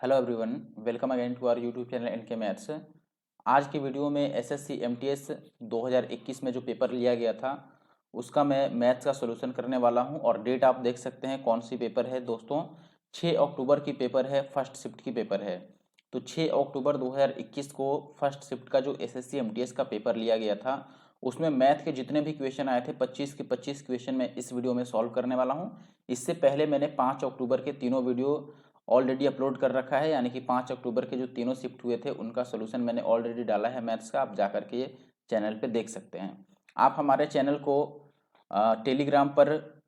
Hello everyone, welcome again to our YouTube channel NK maths. आज की video में SSC MTS 2021 में जो पेपर लिया गया था उसका मैं मैथ्स का सॉल्यूशन करने वाला हूं। और डेट आप देख सकते हैं कौन सी पेपर है दोस्तों। 6 अक्टूबर की पेपर है, फर्स्ट शिफ्ट की पेपर है। तो 6 अक्टूबर 2021 को फर्स्ट शिफ्ट का जो एसएससी एमटीएस का पेपर लिया गया था उसमें मैथ के जितने भी क्वेश्चन आए थे 25 के 25 क्वेश्चन मैं इस वीडियो में सॉल्व करने वाला हूं। इससे पहले मैंने 5 अक्टूबर के तीनों वीडियो ऑलरेडी अपलोड कर रखा है, यानी कि 5 अक्टूबर के जो तीनों शिफ्ट हुए थे उनका सोल्यूशन मैंने ऑलरेडी डाला है मैथ्स का। आप जाकर के ये चैनल पे देख सकते हैं। आप हमारे चैनल को टेलीग्राम पर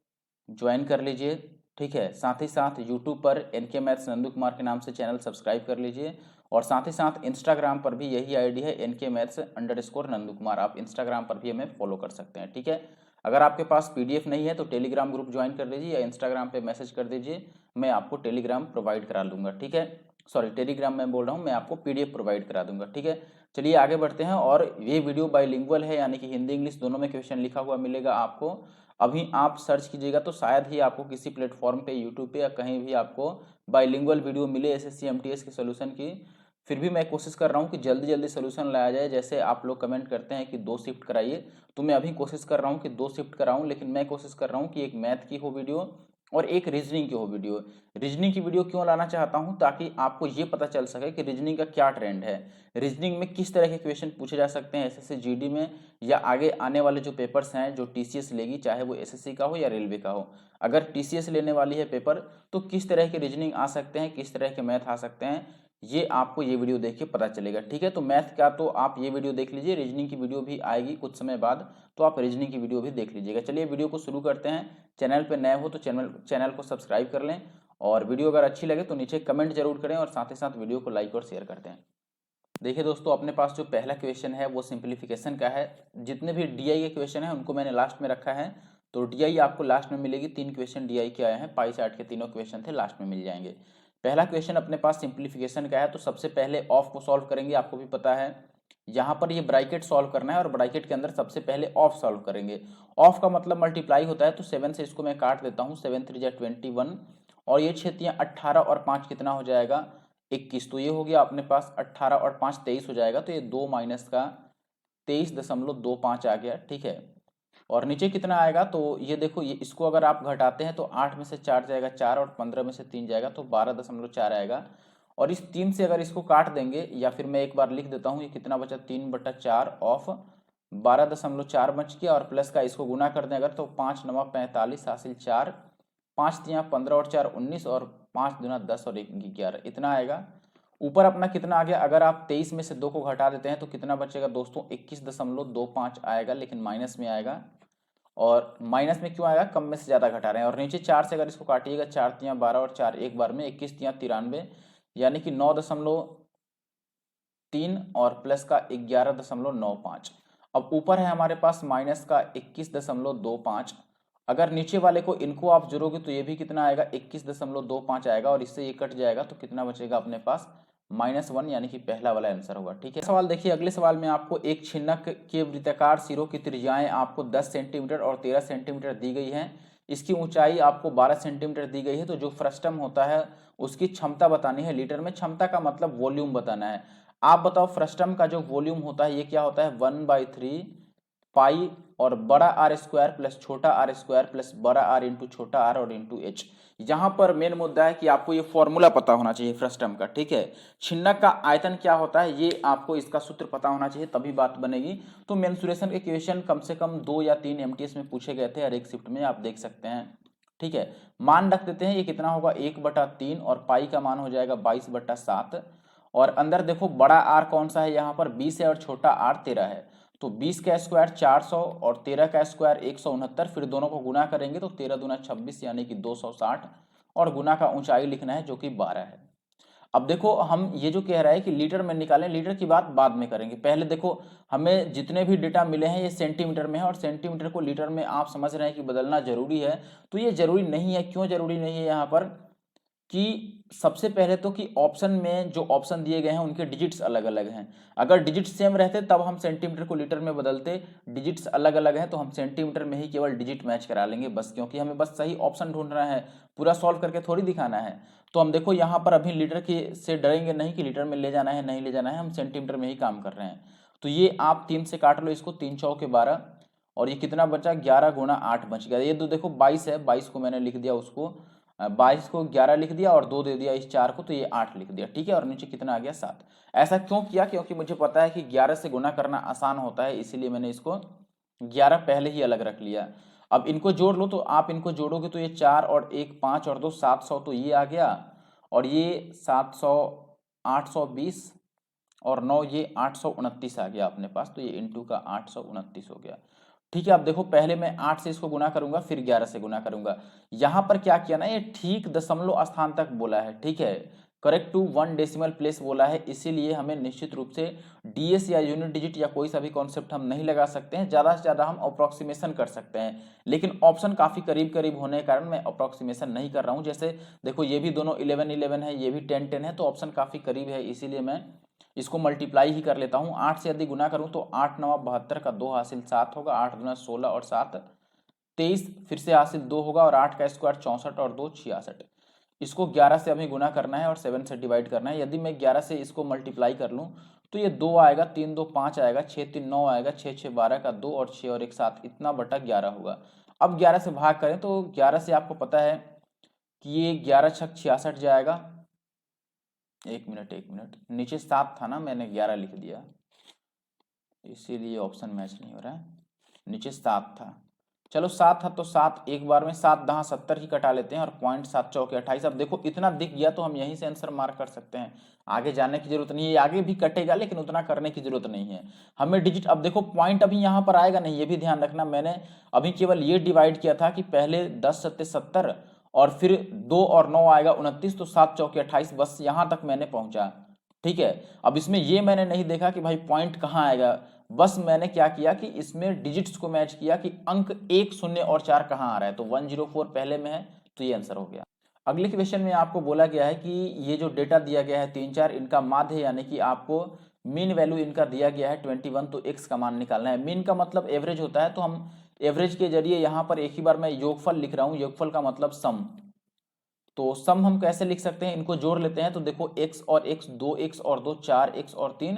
ज्वाइन कर लीजिए, ठीक है। साथ ही साथ यूट्यूब पर एनके मैथ्स नंदू कुमार के नाम से चैनल सब्सक्राइब कर लीजिए। और साथ ही साथ इंस्टाग्राम पर भी यही आईडी है एनके मैथ्स _ नंदू कुमार। आप इंस्टाग्राम पर भी हमें फॉलो कर सकते हैं, ठीक है। अगर आपके पास पीडीएफ नहीं है तो टेलीग्राम ग्रुप ज्वाइन कर लीजिए या इंस्टाग्राम पे मैसेज कर दीजिए, मैं आपको टेलीग्राम प्रोवाइड करा दूंगा, ठीक है। सॉरी, टेलीग्राम में बोल रहा हूँ, मैं आपको पीडीएफ प्रोवाइड करा दूंगा, ठीक है। चलिए आगे बढ़ते हैं। और ये वीडियो बाइलिंगुअल है, यानी कि हिंदी इंग्लिश दोनों में क्वेश्चन लिखा हुआ मिलेगा आपको। अभी आप सर्च कीजिएगा तो शायद ही आपको किसी प्लेटफॉर्म पे, यूट्यूब पे या कहीं भी आपको बाइलिंगुअल वीडियो मिले एसएससी एमटीएस के सोल्यूशन की। फिर भी मैं कोशिश कर रहा हूँ कि जल्दी जल्दी सोल्यूशन लाया जाए। जैसे आप लोग कमेंट करते हैं कि 2 शिफ्ट कराइए, तो मैं अभी कोशिश कर रहा हूँ कि 2 शिफ्ट कराऊँ, लेकिन मैं कोशिश कर रहा हूँ कि एक मैथ की हो वीडियो और एक रीजनिंग की हो वीडियो। रीजनिंग की वीडियो क्यों लाना चाहता हूँ, ताकि आपको ये पता चल सके कि रीजनिंग का क्या ट्रेंड है, रीजनिंग में किस तरह के क्वेश्चन पूछे जा सकते हैं एसएससी जीडी में, या आगे आने वाले जो पेपर्स हैं जो टीसीएस लेगी, चाहे वो एसएससी का हो या रेलवे का हो। अगर टीसीएस लेने वाली है पेपर तो किस तरह के रीजनिंग आ सकते हैं, किस तरह के मैथ आ सकते हैं, ये आपको ये वीडियो देख के पता चलेगा, ठीक है। तो मैथ का तो आप ये वीडियो देख लीजिए, रीजनिंग की वीडियो भी आएगी कुछ समय बाद, तो आप रीजनिंग की वीडियो भी देख लीजिएगा। चलिए वीडियो को शुरू करते हैं। चैनल पे नए हो तो चैनल को सब्सक्राइब कर लें, और वीडियो अगर अच्छी लगे तो नीचे कमेंट जरूर करें, और साथ ही साथ वीडियो को लाइक और शेयर कर दें। देखिए दोस्तों, अपने पास जो पहला क्वेश्चन है वो सिंप्लीफिकेशन का है। जितने भी डीआई के क्वेश्चन हैं उनको मैंने लास्ट में रखा है, तो डीआई आपको लास्ट में मिलेगी। 3 क्वेश्चन डीआई के आए हैं, पाई चार्ट के तीनों क्वेश्चन थे, लास्ट में मिल जाएंगे। पहला क्वेश्चन अपने पास सिंप्लीफिकेशन का है, तो सबसे पहले ऑफ को सॉल्व करेंगे। आपको भी पता है यहाँ पर ये ब्रैकेट सॉल्व करना है, और ब्रैकेट के अंदर सबसे पहले ऑफ सॉल्व करेंगे। ऑफ का मतलब मल्टीप्लाई होता है, तो 7 से इसको मैं काट देता हूँ। 7 3 21, और ये 6 18 और 5 कितना हो जाएगा, 21। तो ये हो गया अपने पास 18 और 5 23 हो जाएगा। तो ये 2 माइनस का 23.25 आ गया, ठीक है। और नीचे कितना आएगा, तो ये देखो, ये इसको अगर आप घटाते हैं तो 8 में से 4 जाएगा 4, और 15 में से 3 जाएगा तो 12.4 आएगा। और इस 3 से अगर इसको काट देंगे, या फिर मैं एक बार लिख देता हूँ, ये कितना बचा, 3/4 ऑफ 12.4 बच गया, और प्लस का इसको गुना कर दें अगर, तो 5 9 45 हासिल 4, 5 3 15 और 4 19, और 5 दूना 10 और 1 11, इतना आएगा। ऊपर अपना कितना आ गया, अगर आप 23 में से 2 को घटा देते हैं तो कितना बचेगा दोस्तों, 21.25 आएगा, लेकिन माइनस में आएगा। और माइनस में क्यों आएगा, कम में से ज्यादा घटा रहे हैं। और नीचे 4 से अगर इसको काटिएगा, 4 3 12 और 4 एक बार में 21 3 93, यानी कि 9.3 और प्लस का 11.95। अब ऊपर है हमारे पास माइनस का 21.25। अगर नीचे वाले को इनको आप जोड़ोगे तो ये भी कितना आएगा, 21.25 आएगा, और इससे ये कट जाएगा तो कितना बचेगा अपने पास, -1, यानी कि पहला वाला आंसर होगा, ठीक है। सवाल देखिए, अगले सवाल में आपको एक छिन्नक के वृत्ताकार सिरों की त्रिज्याएं आपको 10 सेंटीमीटर और 13 सेंटीमीटर दी गई हैं। इसकी ऊंचाई आपको 12 सेंटीमीटर दी गई है। तो जो फ्रस्टम होता है उसकी क्षमता बतानी है लीटर में। क्षमता का मतलब वॉल्यूम बताना है। आप बताओ, फ्रस्टम का जो वॉल्यूम होता है ये क्या होता है, 1/3 पाई और बड़ा आर स्क्वायर प्लस छोटा आर स्क्वायर प्लस बड़ा आर इंटू छोटा आर और इंटू एच। यहाँ पर मेन मुद्दा है कि आपको ये फॉर्मूला पता होना चाहिए फ्रस्टम का, ठीक है। छिन्नक का आयतन क्या होता है ये आपको इसका सूत्र पता होना चाहिए, तभी बात बनेगी। तो मेंसुरेशन के क्वेश्चन कम से कम 2 या 3 एमटीएस में पूछे गए थे हर एक शिफ्ट में, आप देख सकते हैं, ठीक है। मान रख देते हैं, ये कितना होगा, 1/3, और पाई का मान हो जाएगा 22/7। और अंदर देखो बड़ा आर कौन सा है, यहाँ पर 20 है, और छोटा आर 13 है। तो 20 का स्क्वायर 400 और 13 का स्क्वायर 169, फिर दोनों को गुना करेंगे तो 13 दूना 26, यानी कि 260, और गुना का ऊंचाई लिखना है जो कि 12 है। अब देखो, हम ये जो कह रहा है कि लीटर में निकालें, लीटर की बात बाद में करेंगे। पहले देखो, हमें जितने भी डेटा मिले हैं ये सेंटीमीटर में है, और सेंटीमीटर को लीटर में आप समझ रहे हैं कि बदलना जरूरी है। तो ये जरूरी नहीं है। क्यों जरूरी नहीं है यहाँ पर, कि सबसे पहले तो कि ऑप्शन में जो ऑप्शन दिए गए हैं उनके डिजिट्स अलग अलग हैं। अगर डिजिट सेम रहते तब हम सेंटीमीटर को लीटर में बदलते, डिजिट्स अलग अलग हैं तो हम सेंटीमीटर में ही केवल डिजिट मैच करा लेंगे बस, क्योंकि हमें बस सही ऑप्शन ढूंढना है, पूरा सॉल्व करके थोड़ी दिखाना है। तो हम देखो यहाँ पर अभी लीटर के से डरेंगे नहीं कि लीटर में ले जाना है नहीं ले जाना है, हम सेंटीमीटर में ही काम कर रहे हैं। तो ये आप 3 से काट लो इसको, 3 चौके 12, और ये कितना बचा 11 गुना 8 बच गया। ये तो देखो 22 है, 22 को मैंने लिख दिया उसको, 22 को 11 लिख दिया और 2 दे दिया इस 4 को, तो ये 8 लिख दिया, ठीक है। और नीचे कितना आ गया 7। ऐसा क्यों किया, क्योंकि मुझे पता है कि 11 से गुना करना आसान होता है, इसीलिए मैंने इसको 11 पहले ही अलग रख लिया। अब इनको जोड़ लो, तो आप इनको जोड़ोगे तो ये 4 और 1 5 और 2 700, तो ये आ गया, और ये 700 820 और 9 ये 829 आ गया अपने पास, तो ये इंटू का 829 हो गया, ठीक है। अब देखो पहले मैं 8 से इसको गुना करूंगा फिर 11 से गुना करूंगा। यहां पर क्या किया ना, ये ठीक दशमलव स्थान तक बोला है, ठीक है, करेक्ट टू 1 डेसिमल प्लेस बोला है, इसीलिए हमें निश्चित रूप से डीएस या यूनिट डिजिट या कोई सा भी कॉन्सेप्ट हम नहीं लगा सकते हैं, ज्यादा से ज्यादा हम अप्रोक्सीमेशन कर सकते हैं, लेकिन ऑप्शन काफी करीब करीब होने के कारण मैं अप्रोक्सीमेशन नहीं कर रहा हूं। जैसे देखो ये भी दोनों 11 11 है, ये भी 10 10 है, तो ऑप्शन काफी करीब है, इसीलिए मैं इसको मल्टीप्लाई ही कर लेता हूँ। 8 से यदि गुना करूँ तो 8 9 72 का 2 हासिल 7 होगा, 8 दूना 16 और 7 23, फिर से हासिल 2 होगा, और 8 का स्क्वायर 64 और 2 66। इसको 11 से अभी गुना करना है और 7 से डिवाइड करना है। यदि मैं 11 से इसको मल्टीप्लाई कर लूँ तो ये 2 आएगा, 3 2 5 आएगा, 6 3 9 आएगा, 6 6 12 का 2 और 6 और 1 7, इतना बटा 11 होगा। अब 11 से भाग करें तो 11 से आपको पता है कि ये 11 छक 66 जाएगा। एक मिनट, नीचे 7 था ना, मैंने 11 लिख दिया, इसीलिए ऑप्शन मैच नहीं हो रहा है, नीचे 7 था। चलो 7 था तो 7 एक बार में 7 दहाँ 70 ही कटा लेते हैं, और पॉइंट 7 चौके 28। अब देखो इतना दिख गया तो हम यहीं से आंसर मार्क कर सकते हैं, आगे जाने की जरूरत नहीं है, आगे भी कटेगा लेकिन उतना करने की जरूरत नहीं है हमें डिजिट। अब देखो पॉइंट अभी यहाँ पर आएगा नहीं, ये भी ध्यान रखना, मैंने अभी केवल ये डिवाइड किया था कि पहले 10 सत्ते 70 और फिर 2 और 9 आएगा 29, तो 7 चौके 28, बस यहाँ तक मैंने पहुंचा, ठीक है। अब इसमें ये मैंने नहीं देखा कि भाई पॉइंट कहाँ आएगा, बस मैंने क्या किया कि इसमें डिजिट्स को मैच किया कि अंक 1 0 और 4 कहाँ आ रहा है, तो 104 पहले में है, तो ये आंसर हो गया। अगले क्वेश्चन में आपको बोला गया है कि ये जो डेटा दिया गया है 3 4, इनका माध्य यानी कि आपको मीन वैल्यू इनका दिया गया है 21, तो एक्स का मान निकालना है। मीन का मतलब एवरेज होता है, तो हम एवरेज के जरिए यहाँ पर एक ही बार मैं योगफल लिख रहा हूँ, योगफल का मतलब सम, तो सम हम कैसे लिख सकते हैं, इनको जोड़ लेते हैं, तो देखो x और x 2x और 2 4x और 3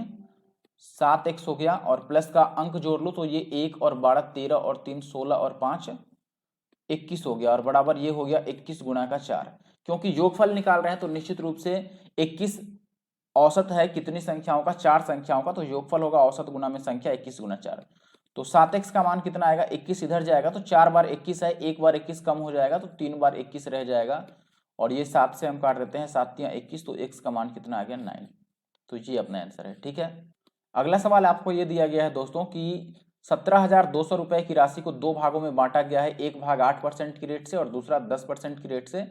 7x हो गया, और प्लस का अंक जोड़ लो तो ये 1 और 12 13 और 3 16 और 5 21 हो गया, और बराबर ये हो गया 21 गुना का 4। क्योंकि योगफल निकाल रहे हैं तो निश्चित रूप से 21 औसत है कितनी संख्याओं का, 4 संख्याओं का, तो योगफल होगा औसत गुना में संख्या 21 गुना 4। तो 7x का मान कितना आएगा, 21 इधर जाएगा तो 4 बार 21 है, एक बार 21 कम हो जाएगा तो 3 बार 21 रह जाएगा, और ये 7 से हम काट देते हैं, 7 तियां 21, तो x का मान कितना आ गया 9। तो ये अपना आंसर है, ठीक है। अगला सवाल आपको ये दिया गया है दोस्तों कि 17,200 रुपए की राशि को 2 भागों में बांटा गया है, एक भाग 8% की रेट से और दूसरा 10% की रेट से।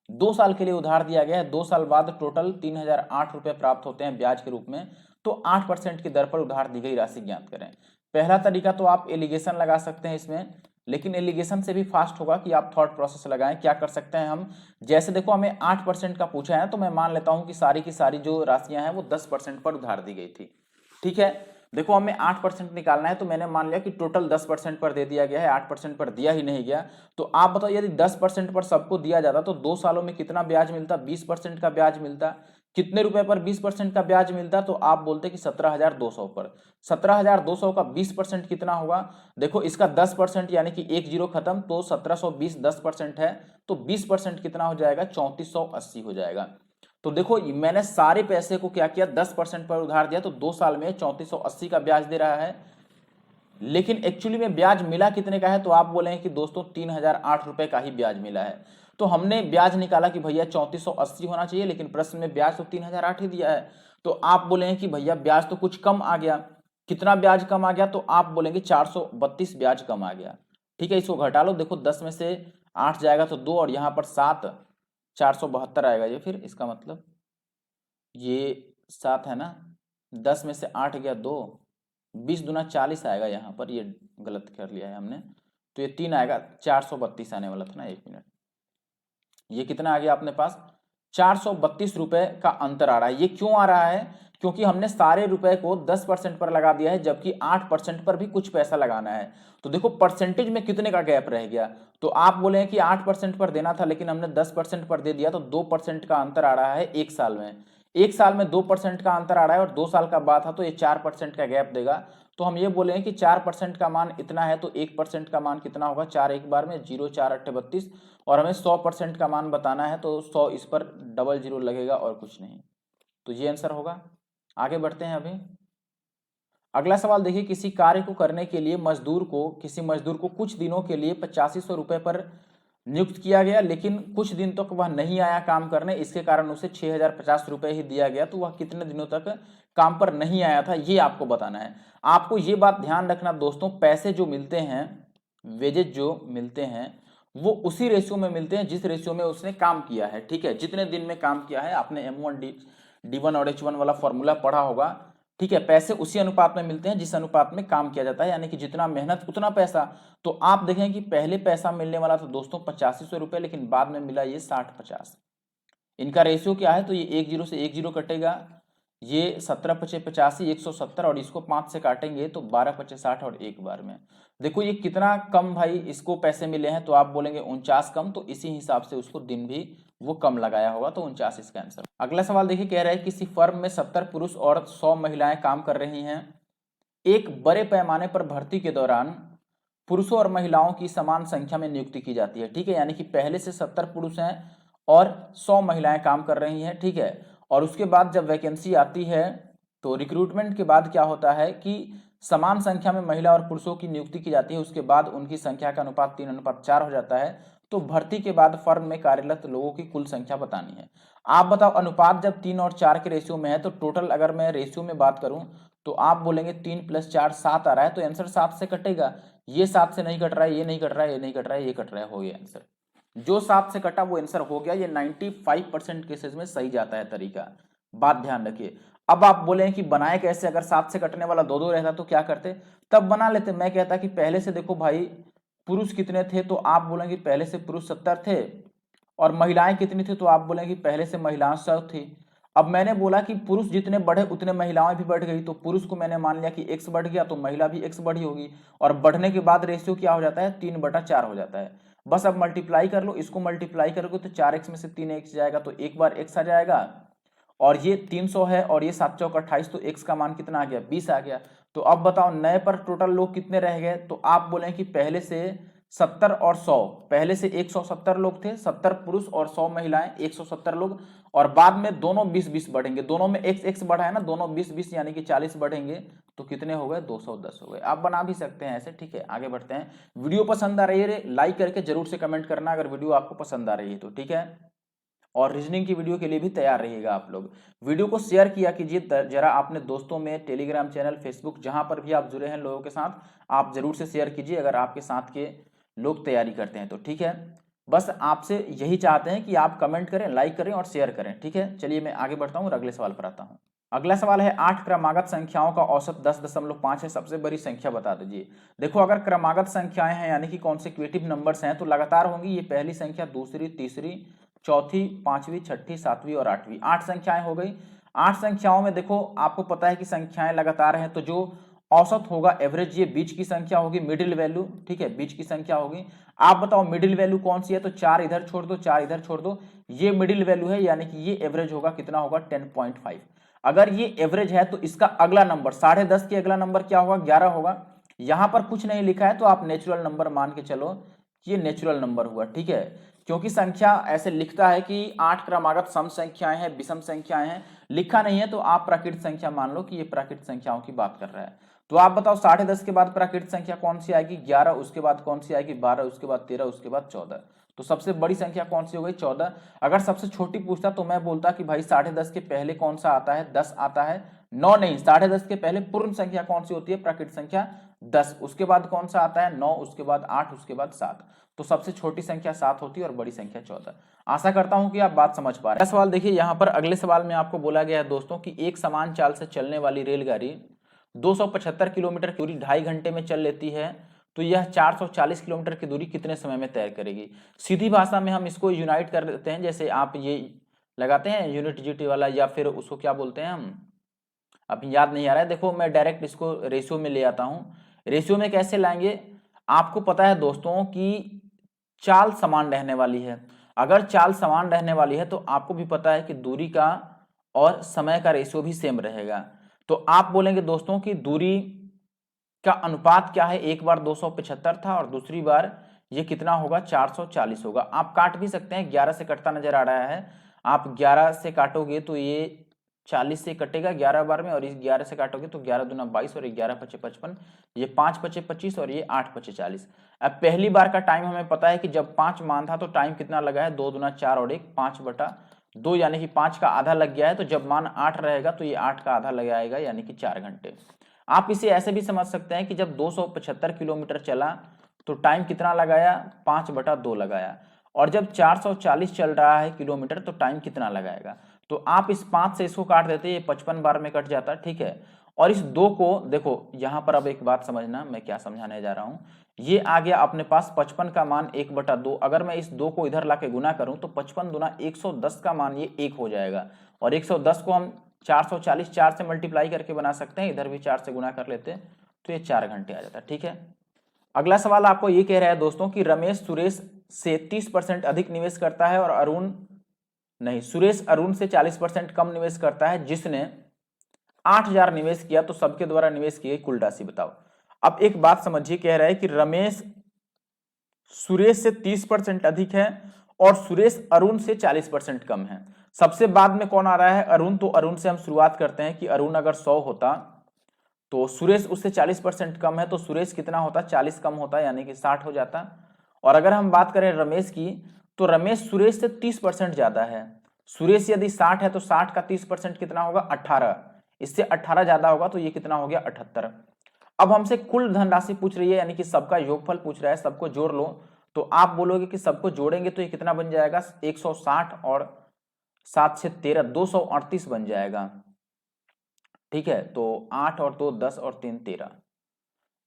2 साल के लिए उधार दिया गया है, 2 साल बाद टोटल 3,008 रुपए प्राप्त होते हैं ब्याज के रूप में, तो 8% की दर पर उधार दी गई राशि ज्ञात करें। पहला तरीका तो आप एलिगेशन लगा सकते हैं इसमें, लेकिन एलिगेशन से भी फास्ट होगा कि आप थॉट प्रोसेस लगाएं। क्या कर सकते हैं हम, जैसे देखो हमें 8% का पूछा है, तो मैं मान लेता हूं कि सारी की सारी जो राशियां हैं वो 10% पर उधार दी गई थी, ठीक है। देखो हमें 8% निकालना है, तो मैंने मान लिया कि टोटल 10% पर दे दिया गया है, 8% पर दिया ही नहीं गया। तो आप बताओ यदि 10% पर सबको दिया जाता तो 2 सालों में कितना ब्याज मिलता, 20% का ब्याज मिलता। कितने रुपए पर 20% का ब्याज मिलता, तो आप बोलते कि 17,200 पर। 17,200 का 20% कितना होगा, देखो इसका 10% यानी कि 1 जीरो खत्म, तो 1720 10% है, तो 20% कितना हो जाएगा, 3480 हो जाएगा। तो देखो मैंने सारे पैसे को क्या किया, 10% पर उधार दिया, तो 2 साल में 3480 का ब्याज दे रहा है, लेकिन एक्चुअली में ब्याज मिला कितने का है, तो आप बोले कि दोस्तों 3,008 रुपए का ही ब्याज मिला है। तो हमने ब्याज निकाला कि भैया 3480 होना चाहिए, लेकिन प्रश्न में ब्याज तो 3,008 ही दिया है, तो आप बोले कि भैया ब्याज तो कुछ कम आ गया। कितना ब्याज कम आ गया, तो आप बोलेंगे 432 ब्याज कम आ गया, ठीक है। इसको घटा लो, देखो 10 में से 8 जाएगा तो 2, और यहाँ पर 7 472 आएगा ये, फिर इसका मतलब ये 7 है ना, 10 में से 8 गया 2, 20 दूना 40 आएगा, यहाँ पर ये गलत कर लिया है हमने, तो ये 3 आएगा, 432 आने वाला था ना, 1 मिनट, ये कितना आ गया अपने पास 432 रुपए का अंतर आ रहा है। ये क्यों आ रहा है? क्योंकि हमने सारे रुपए को 10% पर लगा दिया है, जबकि 8% पर भी कुछ पैसा लगाना है। तो देखो परसेंटेज में कितने का गैप रह गया। तो आप बोले कि 8% पर देना था, लेकिन हमने 10% पर दे दिया, तो 2% का अंतर आ रहा है एक साल में। एक साल में 2% का अंतर आ रहा है, और 2 साल का बाद था तो ये 4% का गैप देगा। तो हम ये बोले कि 4% का मान इतना है, तो 1% का मान कितना होगा? 4 एक बार में 0, 4 8 32, और हमें 100% का मान बताना है, तो 100 इस पर डबल 0 लगेगा और कुछ नहीं। तो ये आंसर होगा। आगे बढ़ते हैं। अभी अगला सवाल देखिए, किसी कार्य को करने के लिए किसी मजदूर को कुछ दिनों के लिए 8500 रुपये पर नियुक्त किया गया, लेकिन कुछ दिन तक वह नहीं आया काम करने, इसके कारण उसे 6050 रुपये ही दिया गया। तो वह कितने दिनों तक काम पर नहीं आया था, ये आपको बताना है। आपको ये बात ध्यान रखना दोस्तों, पैसे जो मिलते हैं, वेजेज जो मिलते हैं, वो उसी रेशियो में मिलते हैं जिस रेशियो में उसने काम किया है। ठीक है, जितने दिन में काम किया है, आपने M1 D1 और H1 वाला फॉर्मूला पढ़ा होगा। ठीक है, पैसे उसी अनुपात में मिलते हैं जिस अनुपात में काम किया जाता है, यानी कि जितना मेहनत उतना पैसा। तो आप देखें कि पहले पैसा मिलने वाला था दोस्तों 8500 रुपये, लेकिन बाद में मिला ये 60-50। इनका रेशियो क्या है? तो ये 1 0 से 1 0 कटेगा, ये 17 5 85 170, और इसको 5 से काटेंगे तो 12 5 60, और एक बार में देखो ये कितना कम भाई इसको पैसे मिले हैं। तो आप बोलेंगे 49 कम, तो इसी हिसाब से उसको दिन भी वो कम लगाया होगा, तो 49 इसका आंसर। अगला सवाल देखिए, कह रहा है किसी फर्म में 70 पुरुष और 100 महिलाएं काम कर रही हैं। एक बड़े पैमाने पर भर्ती के दौरान पुरुषों और महिलाओं की समान संख्या में नियुक्ति की जाती है। ठीक है, यानी कि पहले से 70 पुरुष हैं और 100 महिलाएं काम कर रही हैं। ठीक है, और उसके बाद जब वैकेंसी आती है, तो रिक्रूटमेंट के बाद क्या होता है कि समान संख्या में महिला और पुरुषों की नियुक्ति की जाती है। उसके बाद उनकी संख्या का अनुपात 3:4 हो जाता है। तो भर्ती के बाद फर्म में कार्यरत लोगों की कुल संख्या बतानी है। आप बताओ, अनुपात जब 3 और 4 के रेशियो में है, तो टोटल अगर मैं रेशियो में बात करूं, तो आप बोलेंगे 3 + 4 7 आ रहा है, तो आंसर 7 से कटेगा। ये 7 से नहीं कट रहा है, ये नहीं कट रहा है, ये नहीं कट रहा है, ये कट रहा है, हो गया आंसर। जो 7 से कटा वो आंसर हो गया। ये 95% केसेस में सही जाता है तरीका, बात ध्यान रखिए। अब आप बोले कि बनाए कैसे? अगर 7 से कटने वाला 2 2 रहता तो क्या करते? तब बना लेते। मैं कहता कि पहले से देखो भाई पुरुष कितने थे, तो आप बोलेंगे पहले से पुरुष 70 थे, और महिलाएं कितनी थी, तो आप बोलेंगे पहले से महिलाएं 100 थी। अब मैंने बोला कि पुरुष जितने बढ़े उतने महिलाएं भी बढ़ गई, तो पुरुष को मैंने मान लिया कि x बढ़ गया, तो महिला भी x बढ़ी होगी, और बढ़ने के बाद रेशियो क्या हो जाता है? 3/4 हो जाता है। बस अब मल्टीप्लाई कर लो, इसको मल्टीप्लाई करोगे तो 4x में से 3x जाएगा, तो एक बार x आ जाएगा, और ये 300 है, और ये 7 चौक 28, तो x का मान कितना आ गया? 20 आ गया। तो अब बताओ नए पर टोटल लोग कितने रह गए? तो आप बोले कि पहले से 70 और 100, पहले से 170 लोग थे, 70 पुरुष और 100 महिलाएं, 170 लोग, और बाद में दोनों 20-20 बढ़ेंगे, दोनों में x बढ़ा है ना, दोनों 20-20 यानी कि 40 बढ़ेंगे, तो कितने हो गए? 210 हो गए। आप बना भी सकते हैं ऐसे। ठीक है, आगे बढ़ते हैं। वीडियो पसंद आ रही है लाइक करके जरूर से कमेंट करना अगर वीडियो आपको पसंद आ रही है तो। ठीक है, और रीजनिंग की वीडियो के लिए भी तैयार रहिएगा आप लोग। वीडियो को शेयर किया कीजिए जरा अपने दोस्तों में, टेलीग्राम चैनल, फेसबुक, जहां पर भी आप जुड़े हैं लोगों के साथ, आप जरूर से शेयर कीजिए अगर आपके साथ के लोग तैयारी करते हैं तो। ठीक है, बस आपसे यही चाहते हैं कि आप कमेंट करें, लाइक करें और शेयर करें। ठीक है, चलिए मैं आगे बढ़ता हूँ और अगले सवाल पर आता हूँ। अगला सवाल है 8 क्रमागत संख्याओं का औसत 10.5 है, सबसे बड़ी संख्या बता दीजिए। देखो अगर क्रमागत संख्याएं हैं यानी कि कॉन्सेक्यूटिव नंबर्स हैं, तो लगातार होंगी। ये पहली संख्या, दूसरी, तीसरी, चौथी, पांचवी, छठी, सातवीं और आठवीं, 8 संख्याएं हो गई। 8 संख्याओं में देखो आपको पता है कि संख्याएं लगातार हैं, तो जो औसत होगा, एवरेज, ये बीच की संख्या होगी, मिडिल वैल्यू। ठीक है, बीच की संख्या होगी। आप बताओ मिडिल वैल्यू कौन सी है? तो 4 इधर छोड़ दो, 4 इधर छोड़ दो, ये मिडिल वैल्यू है, यानी कि ये एवरेज होगा। कितना होगा? 10.5। अगर ये एवरेज है तो इसका अगला नंबर 10.5 के अगला नंबर क्या होगा? 11 होगा। यहां पर कुछ नहीं लिखा है तो आप नेचुरल नंबर मान के चलो कि ये नेचुरल नंबर हुआ। ठीक है, क्योंकि संख्या ऐसे लिखता है कि 8 क्रमागत सम संख्याएं हैं, विषम संख्याएं हैं, लिखा नहीं है, तो आप प्राकृत संख्या मान लो कि ये प्राकृत संख्याओं की बात कर रहा है। तो आप बताओ 10.5 के बाद प्राकृत संख्या कौन सी आएगी? 11। उसके बाद कौन सी आएगी? 12। उसके बाद 13। उसके बाद 14। तो सबसे बड़ी संख्या कौन सी हो गई? 14। अगर सबसे छोटी पूछता तो मैं बोलता कि भाई 10.5 के पहले कौन सा आता है? 10 आता है। 9 नहीं, 10.5 के पहले पूर्ण संख्या कौन सी होती है? प्राकृत संख्या 10। उसके बाद कौन सा आता है? 9। उसके बाद 8। उसके बाद 7। तो सबसे छोटी संख्या 7 होती है और बड़ी संख्या 14। आशा करता हूं कि आप बात समझ पा रहे हैं। सवाल देखिए, यहां पर अगले सवाल में आपको बोला गया है दोस्तों कि एक समान चाल से चलने वाली रेलगाड़ी 275 किलोमीटर की दूरी 2.5 घंटे में चल लेती है, तो यह 440 किलोमीटर की दूरी कितने समय में तय करेगी? सीधी भाषा में हम इसको यूनाइट कर देते हैं। जैसे आप ये लगाते हैं यूनिट जीटी वाला, या फिर उसको क्या बोलते हैं हम, अभी याद नहीं आ रहा है। देखो मैं डायरेक्ट इसको रेशियो में ले आता हूँ। रेशियो में कैसे लाएंगे, आपको पता है दोस्तों कि चाल समान रहने वाली है। अगर चाल समान रहने वाली है तो आपको भी पता है कि दूरी का और समय का रेशियो भी सेम रहेगा। तो आप बोलेंगे दोस्तों कि दूरी का अनुपात क्या है, एक बार 275 था और दूसरी बार ये कितना होगा, 440 होगा। आप काट भी सकते हैं, 11 से कटता नजर आ रहा है, आप 11 से काटोगे तो ये 40 से कटेगा 11 बार में, और इस 11 से काटोगे तो 11 दूना 22 और 11 पचे 55, ये 5 पचे 25 और ये 8 पचे 40। अब पहली बार का टाइम हमें पता है कि जब 5 मान था तो टाइम कितना लगा है, 2 दूना 4 और 1 5/2, यानी कि 5 का आधा लग गया है। तो जब मान 8 रहेगा तो ये 8 का आधा लगाएगा, यानी कि 4 घंटे। आप इसे ऐसे भी समझ सकते हैं कि जब 275 किलोमीटर चला तो टाइम कितना लगाया, 5/2 लगाया, और जब 440 चल रहा है किलोमीटर तो टाइम कितना लगाएगा। तो आप इस 5 से इसको काट देते, ये 55 बार में कट जाता, ठीक है। और इस 2 को देखो यहां पर, अब एक बात समझना मैं क्या समझाने जा रहा हूं। ये आ गया अपने पास 55 का मान 1/2। अगर मैं इस 2 को इधर लाके गुना करूं तो 55 दूना 110 का मान ये 1 हो जाएगा, और 110 को हम 440 4 से मल्टीप्लाई करके बना सकते हैं, इधर भी 4 से गुना कर लेते तो ये 4 घंटे आ जाता, ठीक है। अगला सवाल आपको ये कह रहा है दोस्तों कि रमेश सुरेश से 30% अधिक निवेश करता है और सुरेश अरुण से 40% कम निवेश करता है, जिसने 8000 निवेश किया, तो सबके द्वारा निवेश की गई कुल राशि बताओ। अब एक बात समझिए, कह रहा है कि रमेश सुरेश से 30% अधिक है और सुरेश अरुण से 40% कम है। सबसे बाद में कौन आ रहा है, अरुण। तो अरुण से हम शुरुआत करते हैं कि अरुण अगर 100 होता तो सुरेश उससे 40% कम है, तो सुरेश कितना होता, 40 कम होता, यानी कि 60 हो जाता। और अगर हम बात करें रमेश की, तो रमेश सुरेश से 30% ज्यादा है। सुरेश यदि 60 है तो 60 का 30% कितना होगा, 18। इससे 18 ज्यादा होगा तो ये कितना हो गया, 78। अब हमसे कुल धनराशि पूछ रही है, यानी कि सबका योगफल पूछ रहा है, सबको जोड़ लो। तो आप बोलोगे कि सबको जोड़ेंगे तो ये कितना बन जाएगा, 160 और 7 से 13 238 बन जाएगा, ठीक है। तो 8 और 2 10 और 3 13,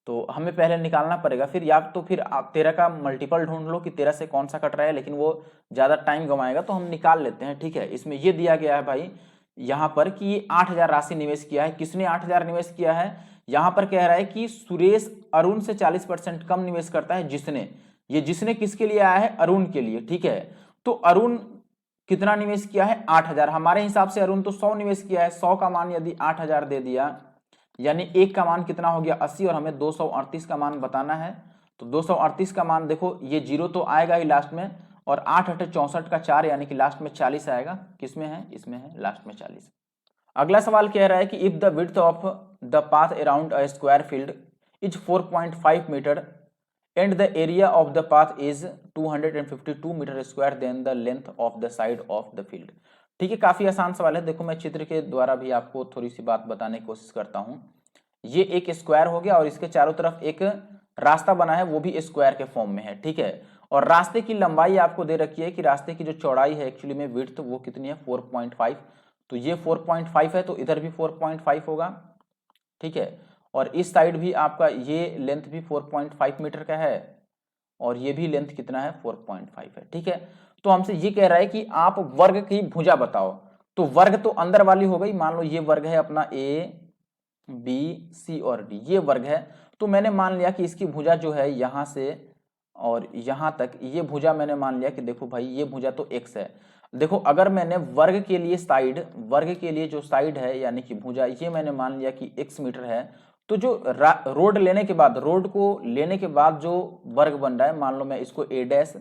तो हमें पहले निकालना पड़ेगा। फिर या तो फिर आप 13 का मल्टीपल ढूंढ लो कि 13 से कौन सा कट रहा है, लेकिन वो ज्यादा टाइम गंवाएगा, तो हम निकाल लेते हैं, ठीक है। इसमें ये दिया गया है भाई यहाँ पर कि ये 8000 राशि निवेश किया है। किसने 8000 निवेश किया है, यहाँ पर कह रहा है कि सुरेश अरुण से 40% कम निवेश करता है, जिसने, ये जिसने किसके लिए आया है, अरुण के लिए, ठीक है। तो अरुण कितना निवेश किया है, 8000। हमारे हिसाब से अरुण तो 100 निवेश किया है, 100 का मान यदि 8000 दे दिया, यानी 1 का मान कितना हो गया, 80, और हमें 238 का मान बताना है। तो 238 का मान देखो, ये 0 तो आएगा ही लास्ट में, और 8 8 64 का 4, यानी कि लास्ट में 40 आएगा। किसमें है, इसमें है लास्ट में 40। अगला सवाल कह रहा है कि if the width of the path around a square field is 4.5 metre and the area of the path is 252 metre square, then the length of the side of the field. ठीक है, काफी आसान सवाल है। देखो मैं चित्र के द्वारा भी आपको थोड़ी सी बात बताने की कोशिश करता हूं। ये एक स्क्वायर हो गया और इसके चारों तरफ एक रास्ता बना है, वो भी स्क्वायर के फॉर्म में है, ठीक है। और रास्ते की लंबाई आपको दे रखी है कि रास्ते की जो चौड़ाई है एक्चुअली में विड्थ वो कितनी है, 4.5। तो ये 4.5 है तो इधर भी 4.5 होगा, ठीक है। और इस साइड भी आपका ये लेंथ भी 4.5 मीटर का है, और ये भी लेंथ कितना है, 4.5 है, ठीक है। तो हमसे ये कह रहा है कि आप वर्ग की भुजा बताओ। तो वर्ग तो अंदर वाली हो गई, मान लो ये वर्ग है अपना ए बी सी और डी, ये वर्ग है। तो मैंने मान लिया कि इसकी भुजा जो है यहां से और यहां तक, ये भुजा मैंने मान लिया कि देखो भाई ये भुजा तो x है। देखो अगर मैंने वर्ग के लिए साइड, वर्ग के लिए जो साइड है यानी कि भुजा, ये मैंने मान लिया कि x मीटर है, तो जो रोड लेने के बाद, रोड को लेने के बाद जो वर्ग बन रहा है, मान लो मैं इसको a डैश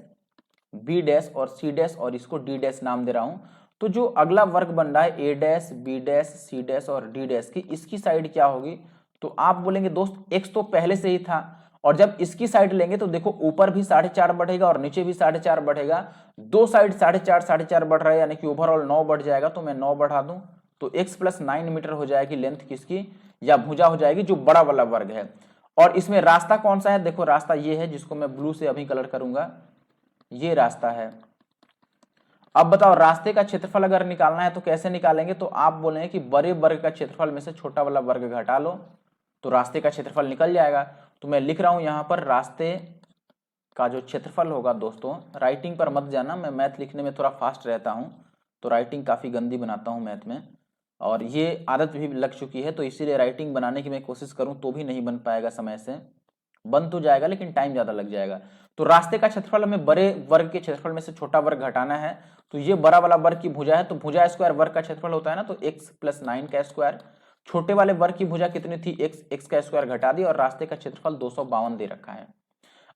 b डैश और c डैश और इसको d डैश नाम दे रहा हूं, तो जो अगला वर्ग बन रहा है a dash b dash c dash और d डैश की, इसकी साइड क्या होगी। तो आप बोलेंगे दोस्त x तो पहले से ही था, और जब इसकी साइड लेंगे तो देखो ऊपर भी 4.5 बढ़ेगा और नीचे भी 4.5 बढ़ेगा, दो साइड 4.5 बढ़ रहा है, यानी कि ओवरऑल 9 बढ़ जाएगा। तो मैं 9 बढ़ा दूं तो x + 9 मीटर हो जाएगी लेंथ किसकी, या भुजा हो जाएगी जो बड़ा वाला वर्ग है। और इसमें रास्ता कौन सा है, देखो रास्ता ये है जिसको मैं ब्लू से अभी कलर करूंगा, ये रास्ता है। अब बताओ रास्ते का क्षेत्रफल अगर निकालना है तो कैसे निकालेंगे। तो आप बोलेंगे कि बड़े वर्ग का क्षेत्रफल में से छोटा वाला वर्ग घटा लो तो रास्ते का क्षेत्रफल निकल जाएगा। तो मैं लिख रहा हूं यहां पर रास्ते का जो क्षेत्रफल होगा, दोस्तों राइटिंग पर मत जाना, मैं मैथ लिखने में थोड़ा फास्ट रहता हूं, तो राइटिंग काफ़ी गंदी बनाता हूँ मैथ में, और ये आदत भी लग चुकी है, तो इसीलिए राइटिंग बनाने की मैं कोशिश करूँ तो भी नहीं बन पाएगा समय से। बन तो जाएगा लेकिन टाइम ज़्यादा लग जाएगा। तो रास्ते का क्षेत्रफल हमें बड़े वर्ग के क्षेत्रफल में से छोटा वर्ग घटाना है। तो ये बड़ा वाला वर्ग की भुजा है, तो भुजा स्क्वायर वर्ग का क्षेत्रफल होता है ना, तो x + 9 का स्क्वायर। छोटे वाले वर्ग की भुजा कितनी थी, x का स्क्वायर घटा दी, और रास्ते का क्षेत्रफल 252 दे रखा है।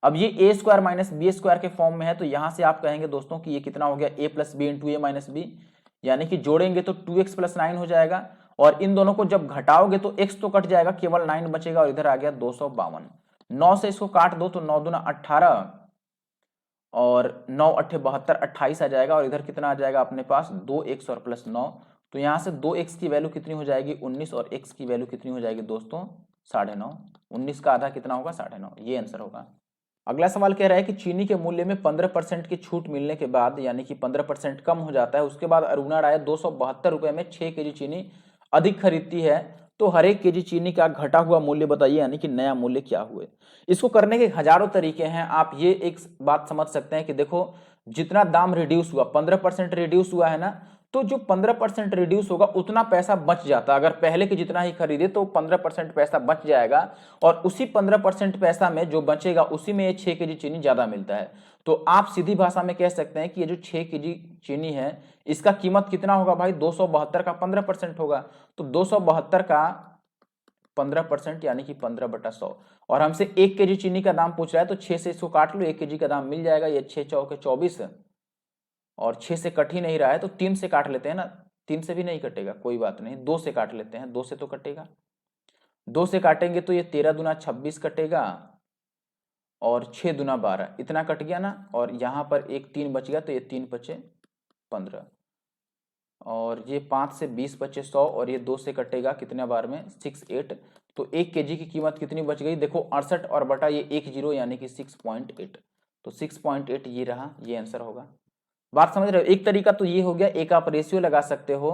अब ये a square minus b square के फॉर्म में है, तो यहां से आप कहेंगे दोस्तों कि ये कितना हो गया, a + b × a - b, यानी कि जोड़ेंगे तो 2x + 9 हो जाएगा, और इन दोनों को जब घटाओगे तो x तो कट जाएगा, केवल 9 बचेगा, और इधर आ गया 252। 9 से इसको काट दो तो 9 दूना 18, और 9 8 72, 28 आ जाएगा, और इधर कितना आ जाएगा अपने पास 2x और +9। तो यहाँ से 2x की वैल्यू कितनी हो जाएगी 19, और x की वैल्यू कितनी हो जाएगी दोस्तों 9.5। 19 का आधा कितना होगा 9.5, ये आंसर होगा। अगला सवाल कह रहा है कि चीनी के मूल्य में 15% की छूट मिलने के बाद, यानी कि 15% कम हो जाता है, उसके बाद अरुणा राय 272 रुपए में 6 केजी चीनी अधिक खरीदती है, तो हर एक केजी चीनी का घटा हुआ मूल्य बताइए, यानी कि नया मूल्य क्या हुए। इसको करने के हजारों तरीके हैं। आप ये एक बात समझ सकते हैं कि देखो, जितना दाम रिड्यूस हुआ, 15% रिड्यूस हुआ है ना, तो जो 15% रिड्यूस होगा उतना पैसा बच जाता। अगर पहले के जितना ही खरीदे तो 15% पैसा बच जाएगा, और उसी 15% पैसा में जो बचेगा उसी में ये 6 केजी चीनी ज्यादा मिलता है। तो आप सीधी भाषा में कह सकते हैं कि ये जो 6 केजी चीनी है, इसका कीमत कितना होगा भाई, 272 का 15% होगा। तो 272 का 15% यानी कि 15/100, और हमसे 1 केजी चीनी का दाम पूछ रहा है, तो 6 से इसको काट लो, 1 केजी का दाम मिल जाएगा। ये 6 चौके 24, और 6 से कट ही नहीं रहा है, तो 3 से काट लेते हैं ना। 3 से भी नहीं कटेगा, कोई बात नहीं, 2 से काट लेते हैं, 2 से तो कटेगा। 2 से काटेंगे तो ये 13 दूना 26 कटेगा, और 6 दूना 12, इतना कट गया ना, और यहाँ पर एक 3 बच गया, तो ये 3 बचे 15, और ये 5 से 20 बचे 100, और ये 2 से कटेगा कितने बार में 68। तो 1 केजी की कीमत कितनी बच गई, देखो 68 और बटा ये 10, यानी कि 6.8। तो 6.8 ये रहा, ये आंसर होगा। बात समझ रहे हो। एक तरीका तो ये हो गया, एक आप रेशियो लगा सकते हो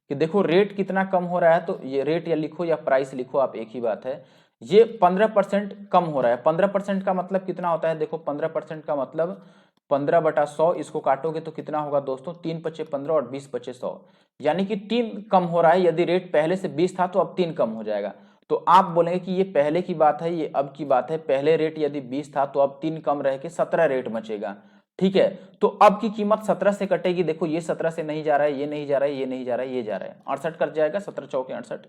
कि देखो रेट कितना कम हो रहा है, तो ये रेट या लिखो या प्राइस लिखो आप, एक ही बात है। ये 15% कम हो रहा है। 15% का मतलब कितना होता है, देखो 15% का मतलब 15/100, इसको काटोगे तो कितना होगा दोस्तों, 3 × 5 = 15 और 20 × 5 = 100, यानी कि 3 कम हो रहा है। यदि रेट पहले से 20 था तो अब 3 कम हो जाएगा। तो आप बोलेंगे कि ये पहले की बात है, ये अब की बात है। पहले रेट यदि 20 था तो अब 3 कम रह के 17 रेट बचेगा, ठीक है। तो अब की कीमत 17 से कटेगी, देखो ये 17 से नहीं जा रहा है, ये नहीं जा रहा है, ये नहीं जा रहा है, ये जा रहा है, 68 कट जाएगा, 17 चौके 68।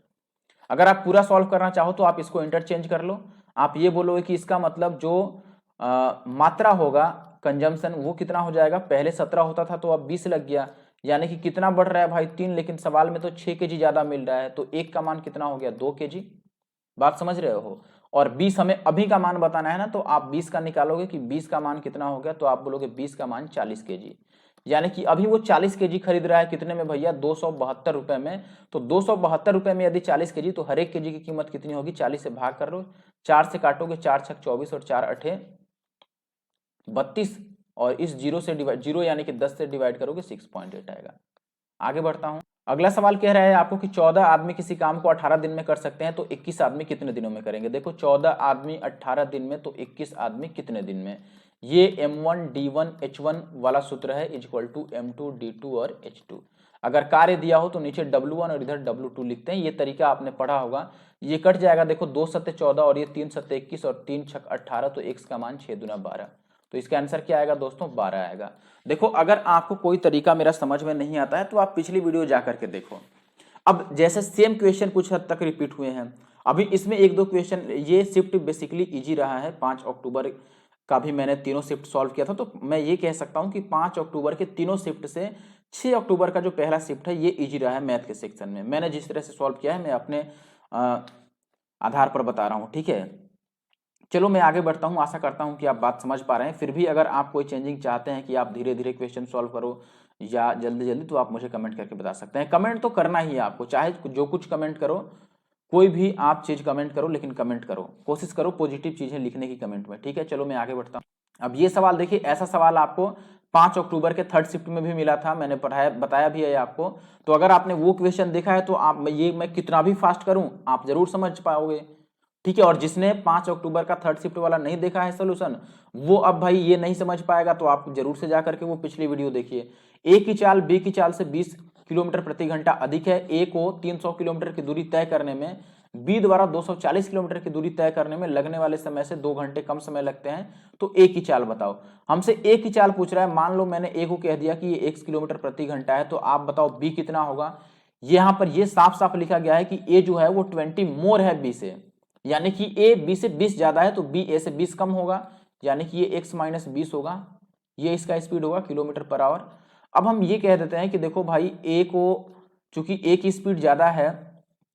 अगर आप पूरा सॉल्व करना चाहो तो आप इसको इंटरचेंज कर लो। आप ये बोलोगे कि इसका मतलब जो मात्रा होगा कंजम्पशन, वो कितना हो जाएगा, पहले 17 होता था तो अब 20 लग गया, यानी कि कितना बढ़ रहा है भाई 3, लेकिन सवाल में तो 6 केजी ज्यादा मिल रहा है, तो 1 का मान कितना हो गया 2 केजी। बात समझ रहे हो। और 20 हमें अभी का मान बताना है ना, तो आप 20 का निकालोगे कि 20 का मान कितना हो गया, तो आप बोलोगे 20 का मान 40 केजी, यानी कि अभी वो 40 केजी खरीद रहा है, कितने में भैया 272 रुपए में। तो 272 रुपए में यदि 40 केजी, तो हर एक केजी की कीमत कितनी होगी, 40 से भाग कर लो, 4 से काटोगे, 4 × 6 = 24, और 4 × 8 = 32, और इस 0 से डिवाइड, 0 यानी कि 10 से डिवाइड करोगे 6.8 आएगा। आगे बढ़ता हूं। अगला सवाल कह रहा है आपको कि 14 आदमी किसी काम को 18 दिन में कर सकते हैं, तो 21 आदमी कितने दिनों में करेंगे। देखो 14 आदमी 18 दिन में, तो 21 आदमी कितने दिन में। ये M1 D1 H1 वाला सूत्र है, = M2 D2 और H2। अगर कार्य दिया हो तो नीचे W1 और इधर W2 लिखते हैं। ये तरीका आपने पढ़ा होगा। ये कट जाएगा, देखो 2 × 7 = 14, और ये 3 × 7 = 21, और 3 × 6 = 18, तो x का मान 6 दूना 12। तो इसका आंसर क्या आएगा दोस्तों, 12 आएगा। देखो अगर आपको कोई तरीका मेरा समझ में नहीं आता है तो आप पिछली वीडियो जा करके देखो। अब जैसे सेम क्वेश्चन कुछ हद तक रिपीट हुए हैं, अभी इसमें 1-2 क्वेश्चन, ये शिफ्ट बेसिकली इजी रहा है। 5 अक्टूबर का भी मैंने तीनों शिफ्ट सॉल्व किया था, तो मैं ये कह सकता हूं कि 5 अक्टूबर के तीनों शिफ्ट से 6 अक्टूबर का जो पहला शिफ्ट है ये इजी रहा है। मैथ के सेक्शन में मैंने जिस तरह से सॉल्व किया है, मैं अपने आधार पर बता रहा हूँ, ठीक है। चलो मैं आगे बढ़ता हूं। आशा करता हूं कि आप बात समझ पा रहे हैं। फिर भी अगर आप कोई चेंजिंग चाहते हैं कि आप धीरे धीरे क्वेश्चन सॉल्व करो या जल्दी जल्दी, तो आप मुझे कमेंट करके बता सकते हैं। कमेंट तो करना ही है आपको, चाहे जो कुछ कमेंट करो, कोई भी आप चीज कमेंट करो, लेकिन कमेंट करो, कोशिश करो पॉजिटिव चीजें लिखने की कमेंट में, ठीक है। चलो मैं आगे बढ़ता हूँ। अब ये सवाल देखिए, ऐसा सवाल आपको 5 अक्टूबर के 3rd शिफ्ट में भी मिला था, मैंने पढ़ाया बताया भी है आपको। तो अगर आपने वो क्वेश्चन देखा है तो आप मैं कितना भी फास्ट करूं आप जरूर समझ पाओगे, ठीक है। और जिसने 5 अक्टूबर का 3rd शिफ्ट वाला नहीं देखा है सोल्यूशन, वो अब भाई ये नहीं समझ पाएगा, तो आप जरूर से जाकर के वो पिछली वीडियो देखिए। ए की चाल बी की चाल से 20 किलोमीटर प्रति घंटा अधिक है। ए को 300 किलोमीटर की दूरी तय करने में बी द्वारा 240 किलोमीटर की दूरी तय करने में लगने वाले समय से 2 घंटे कम समय लगते हैं, तो ए की चाल बताओ। हमसे ए की चाल पूछ रहा है। मान लो मैंने ए को कह दिया कि ये x किलोमीटर प्रति घंटा है, तो आप बताओ बी कितना होगा। यहां पर ये साफ साफ लिखा गया है कि ए जो है वो 20 मोर है बी से, यानी कि ए बी से 20 ज्यादा है, तो बी ए से 20 कम होगा, यानी कि ये x माइनस 20 होगा। ये इसका स्पीड होगा किलोमीटर पर आवर। अब हम ये कह देते हैं कि देखो भाई ए को, चूंकि ए की स्पीड ज्यादा है,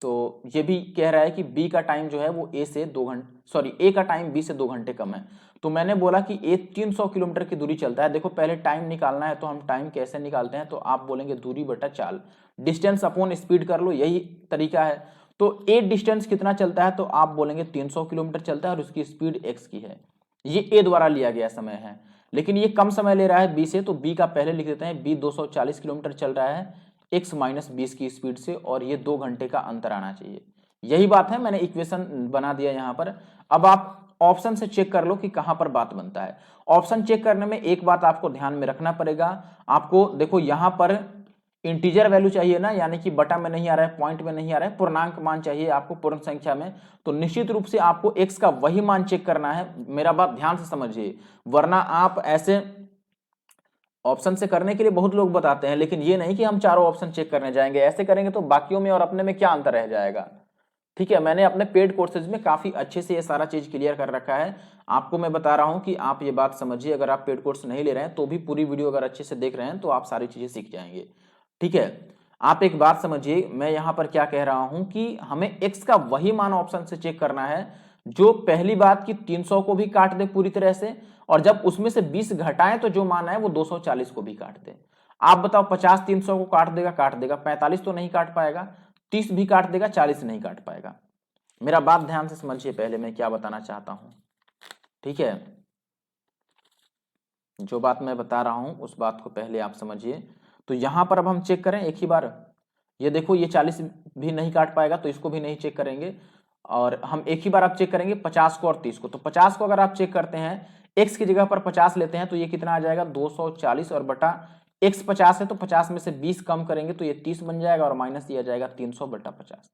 तो ये भी कह रहा है कि बी का टाइम जो है वो ए से 2 घंटे, सॉरी ए का टाइम बी से 2 घंटे कम है। तो मैंने बोला कि ए 300 किलोमीटर की दूरी चलता है। देखो पहले टाइम निकालना है, तो हम टाइम कैसे निकालते हैं, तो आप बोलेंगे दूरी बटा चाल, डिस्टेंस अपॉन स्पीड कर लो, यही तरीका है। तो ए डिस्टेंस कितना चलता है, तो आप बोलेंगे 300 किलोमीटर चलता है और उसकी स्पीड एक्स की है। ये ए द्वारा लिया गया समय है, लेकिन ये कम समय ले रहा है बी से, तो बी का पहले लिख देते हैं। बी 240 किलोमीटर चल रहा है x माइनस 20 की स्पीड से, और ये 2 घंटे का अंतर आना चाहिए। यही बात है, मैंने इक्वेशन बना दिया यहाँ पर। अब आप ऑप्शन से चेक कर लो कि कहां पर बात बनता है। ऑप्शन चेक करने में एक बात आपको ध्यान में रखना पड़ेगा। आपको देखो यहां पर इंटीजर वैल्यू चाहिए ना, यानी कि बटा में नहीं आ रहा है, पॉइंट में नहीं आ रहा है, पूर्णांक मान चाहिए आपको, पूर्ण संख्या में। तो निश्चित रूप से आपको x का वही मान चेक करना है। मेरा बात ध्यान से समझिए, वरना आप ऐसे ऑप्शन से करने के लिए बहुत लोग बताते हैं, लेकिन ये नहीं कि हम चारों ऑप्शन चेक करने जाएंगे। ऐसे करेंगे तो बाकियों में और अपने में क्या अंतर रह जाएगा। ठीक है, मैंने अपने पेड कोर्सेज में काफी अच्छे से ये सारा चीज क्लियर कर रखा है। आपको मैं बता रहा हूं कि आप ये बात समझिए। अगर आप पेड कोर्स नहीं ले रहे हैं तो भी पूरी वीडियो अगर अच्छे से देख रहे हैं तो आप सारी चीजें सीख जाएंगे। ठीक है, आप एक बात समझिए, मैं यहां पर क्या कह रहा हूं कि हमें x का वही मान ऑप्शन से चेक करना है जो पहली बात की 300 को भी काट दे पूरी तरह से, और जब उसमें से 20 घटाएं तो जो मान है वो 240 को भी काट दे। आप बताओ 50 300 को काट देगा? 45 तो नहीं काट पाएगा, 30 भी काट देगा, 40 नहीं काट पाएगा। मेरा बात ध्यान से समझिए, पहले मैं क्या बताना चाहता हूं। ठीक है, जो बात मैं बता रहा हूं उस बात को पहले आप समझिए। तो यहां पर अब हम चेक करें एक ही बार। ये देखो ये 40 भी नहीं काट पाएगा, तो इसको भी नहीं चेक करेंगे, और हम एक ही बार आप चेक करेंगे 50 को और 30 को। तो 50 को अगर आप चेक करते हैं, x की जगह पर 50 लेते हैं, तो ये कितना आ जाएगा 240, और बटा x 50 है तो 50 में से 20 कम करेंगे तो ये 30 बन जाएगा, और माइनस दिया जाएगा 300 बटा 50।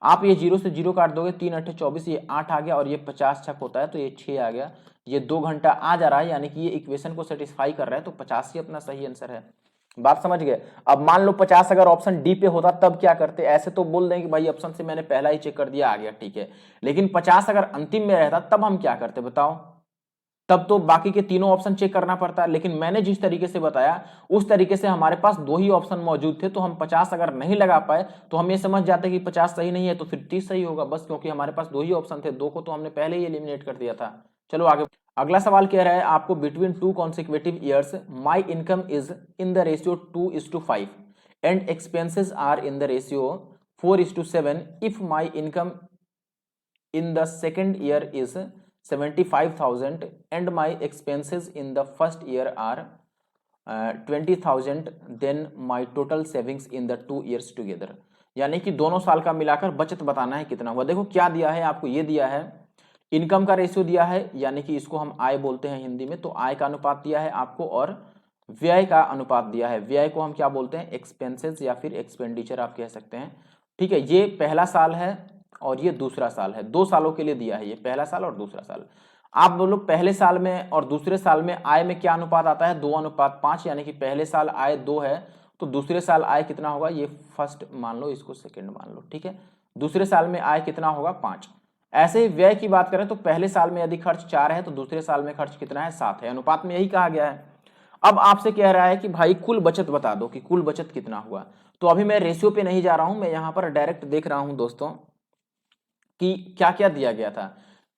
आप ये 0 से 0 काट दोगे, 3 8 24, ये 8 आ गया, और ये 50 छक होता है तो ये 6 आ गया। ये 2 घंटा आ जा रहा है, यानी कि ये इक्वेशन को सेटिस्फाई कर रहा है, तो 50 ही अपना सही आंसर है। बात समझ गए। अब मान लो 50 अगर ऑप्शन डी पे होता तब क्या करते? ऐसे तो बोल देंगे भाई ऑप्शन से मैंने पहला ही चेक कर दिया, आ गया, ठीक है। लेकिन 50 अगर अंतिम में रहता तब हम क्या करते बताओ? तब तो बाकी के तीनों ऑप्शन चेक करना पड़ता। लेकिन मैंने जिस तरीके से बताया उस तरीके से हमारे पास 2 ही ऑप्शन मौजूद थे, तो हम 50 अगर नहीं लगा पाए तो हम ये समझ जाते कि 50 सही नहीं है तो फिर 30 सही होगा, बस, क्योंकि हमारे पास 2 ही ऑप्शन थे, 2 को तो हमने पहले ही एलिमिनेट कर दिया था। चलो आगे। अगला सवाल कह रहा है आपको, between 2 consecutive years my income is in the ratio 2:5 and expenses are in the ratio 4:7 if my income in the second year is 75,000 and my expenses in the first year are 20,000, then my total savings in the 2 years together। यानी कि दोनों साल का मिलाकर बचत बताना है कितना हुआ। देखो क्या दिया है आपको, ये दिया है इनकम का रेशियो दिया है, यानी कि इसको हम आय बोलते हैं हिंदी में, तो आय का अनुपात दिया है आपको, और व्यय का अनुपात दिया है। व्यय को हम क्या बोलते हैं? एक्सपेंसेस या फिर एक्सपेंडिचर आप कह सकते हैं। ठीक है, ये पहला साल है और ये दूसरा साल है, 2 सालों के लिए दिया है, ये पहला साल और दूसरा साल। आप बोलो पहले साल में और दूसरे साल में आय में क्या अनुपात आता है? 2:5, यानी कि पहले साल आय 2 है तो दूसरे साल आय कितना होगा? ये फर्स्ट मान लो, इसको सेकंड मान लो, ठीक है। दूसरे साल में आय कितना होगा? 5। ऐसे ही व्यय की बात करें तो पहले साल में यदि खर्च 4 है तो दूसरे साल में खर्च कितना है? 7 है। अनुपात में यही कहा गया है। अब आपसे कह रहा है कि भाई कुल बचत बता दो कि कुल बचत कितना हुआ। तो अभी मैं रेशियो पे नहीं जा रहा हूं, मैं यहां पर डायरेक्ट देख रहा हूं दोस्तों कि क्या क्या दिया गया था।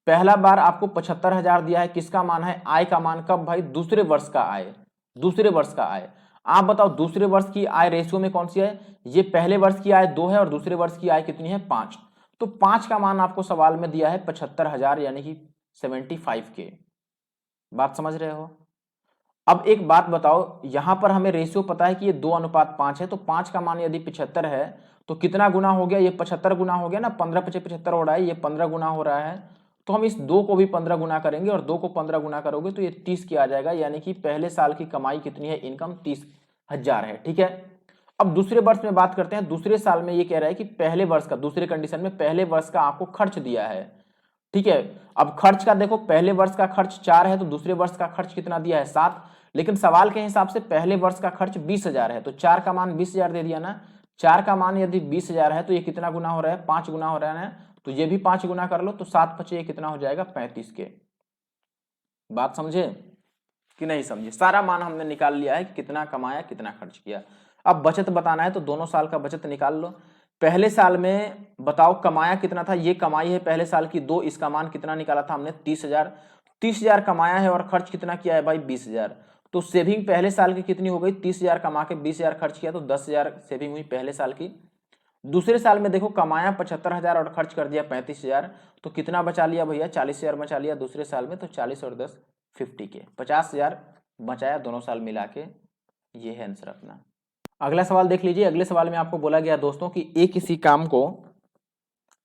पहला बार आपको 75,000 दिया है, किसका मान है? आय का मान। कब भाई? दूसरे वर्ष का आय, दूसरे वर्ष का आय। आप बताओ दूसरे वर्ष की आय रेशियो में कौन सी है? ये पहले वर्ष की आय 2 है और दूसरे वर्ष की आय कितनी है? 5। तो 5 का मान आपको सवाल में दिया है 75,000, यानी कि 75K। बात समझ रहे हो? अब एक बात बताओ, यहां पर हमें रेशियो पता है कि ये 2:5 है, तो 5 का मान यदि 75 है तो कितना गुना हो गया? ये 75 गुना हो गया ना, 15 × 75 हो रहा है, ये 15 गुना हो रहा है। तो हम इस 2 को भी 15 गुना करेंगे, और 2 को 15 गुना करोगे तो ये 30 की आ जाएगा, यानी कि पहले साल की कमाई कितनी है? इनकम 30 1000 है। ठीक है, अब दूसरे वर्ष में बात करते हैं। दूसरे साल में ये कह रहा है कि पहले वर्ष का, दूसरे कंडीशन में पहले वर्ष का आपको खर्च दिया है। ठीक है, अब खर्च का देखो, पहले वर्ष का खर्च 4 है तो दूसरे वर्ष का खर्च कितना दिया है 7, लेकिन सवाल के हिसाब से पहले वर्ष का खर्च 20,000 है, तो 4 का मान 20,000 दे दिया ना। 4 का मान यदि 20,000 है तो ये कितना गुना हो रहा है, 5 गुना हो रहा है, तो ये भी 5 गुना कर लो, तो 7 5 ये कितना हो जाएगा 35 के। बात समझे कि नहीं समझे? सारा मान हमने निकाल लिया है कि कितना कमाया कितना खर्च किया। अब बचत बताना है तो दोनों साल का बचत निकाल लो। पहले साल में बताओ कमाया कितना था, ये कमाई है पहले साल की 2, इसका मान कितना निकाला था हमने 30,000। 30,000 कमाया है और खर्च कितना किया है भाई 20,000, तो सेविंग पहले साल की कितनी हो गई, 30,000 कमा के 20,000 खर्च किया तो 10,000 सेविंग हुई पहले साल की। दूसरे साल में देखो कमाया 75,000 और खर्च कर दिया 35,000, तो कितना बचा लिया भैया 40,000 बचा लिया दूसरे साल में, तो 40 और 10 50 के 50,000 बचाया दोनों साल मिला के। ये है आंसर अपना। अगला सवाल देख लीजिए। अगले सवाल में आपको बोला गया दोस्तों कि ए किसी काम को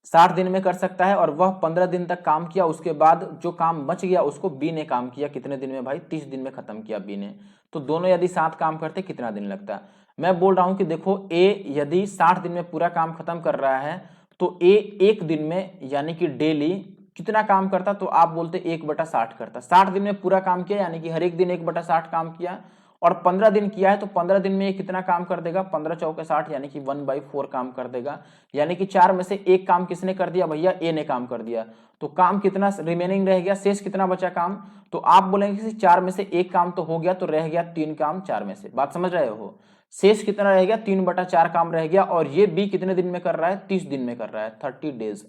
60 दिन में कर सकता है और वह 15 दिन तक काम किया, उसके बाद जो काम बच गया उसको बी ने काम किया कितने दिन में भाई, 30 दिन में खत्म किया बी ने। तो दोनों यदि साथ काम करते कितना दिन लगता? मैं बोल रहा हूं कि देखो ए यदि 60 दिन में पूरा काम खत्म कर रहा है तो ए एक दिन में यानी कि डेली कितना काम करता, तो आप बोलते 1/60 करता। 60 दिन में पूरा काम किया यानी कि हर एक दिन 1/60 काम किया, और 15 दिन किया है तो 15 दिन में ये कितना काम कर देगा, 15 चौके 60 यानी कि 1/4 काम कर देगा। यानी कि 4 में से एक काम किसने कर दिया भैया, ए ने काम कर दिया। तो काम कितना रिमेनिंग रह गया, शेष कितना बचा काम, तो आप बोलेंगे कि 4 में से एक काम तो हो गया, तो रह गया 3 काम 4 में से। बात समझ रहे हो? शेष कितना रह गया, 3/4 काम रह गया। और ये बी कितने दिन में कर रहा है, 30 दिन में कर रहा है, 30 डेज।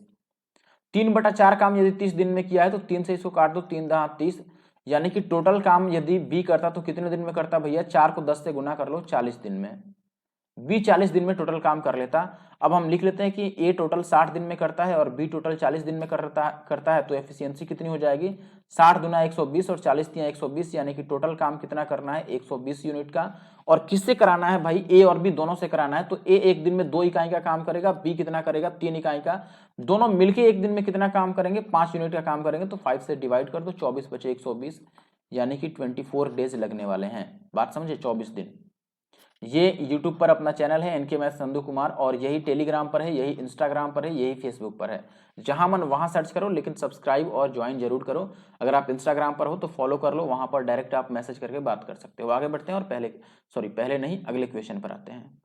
3/4 काम यदि 30 दिन में किया है तो 3 से इसको काट दो, 3 × 30, यानी कि टोटल काम यदि बी करता तो कितने दिन में करता भैया, 4 को 10 से गुना कर लो, 40 दिन में। बी 40 दिन में टोटल काम कर लेता। अब हम लिख लेते हैं कि ए टोटल 60 दिन में करता है और बी टोटल 40 दिन में करता है, तो एफिशिएंसी कितनी हो जाएगी, 60 × 120 और 40 × 120, यानी कि टोटल काम कितना करना है 120 यूनिट का। और किससे कराना है भाई, ए और बी दोनों से कराना है। तो ए एक दिन में 2 इकाई का काम करेगा, बी कितना करेगा 3 इकाई का, दोनों मिलके एक दिन में कितना काम करेंगे 5 यूनिट का काम करेंगे। तो 5 से डिवाइड कर दो, 24 बचे 120, यानी कि 24 डेज लगने वाले हैं। बात समझे, 24 दिन। ये यूट्यूब पर अपना चैनल है एनके मैथ संधू कुमार, और यही टेलीग्राम पर है, यही इंस्टाग्राम पर है, यही फेसबुक पर है। जहां मन वहां सर्च करो, लेकिन सब्सक्राइब और ज्वाइन जरूर करो। अगर आप इंस्टाग्राम पर हो तो फॉलो कर लो, वहां पर डायरेक्ट आप मैसेज करके बात कर सकते हो। आगे बढ़ते हैं और पहले नहीं अगले क्वेश्चन पर आते हैं।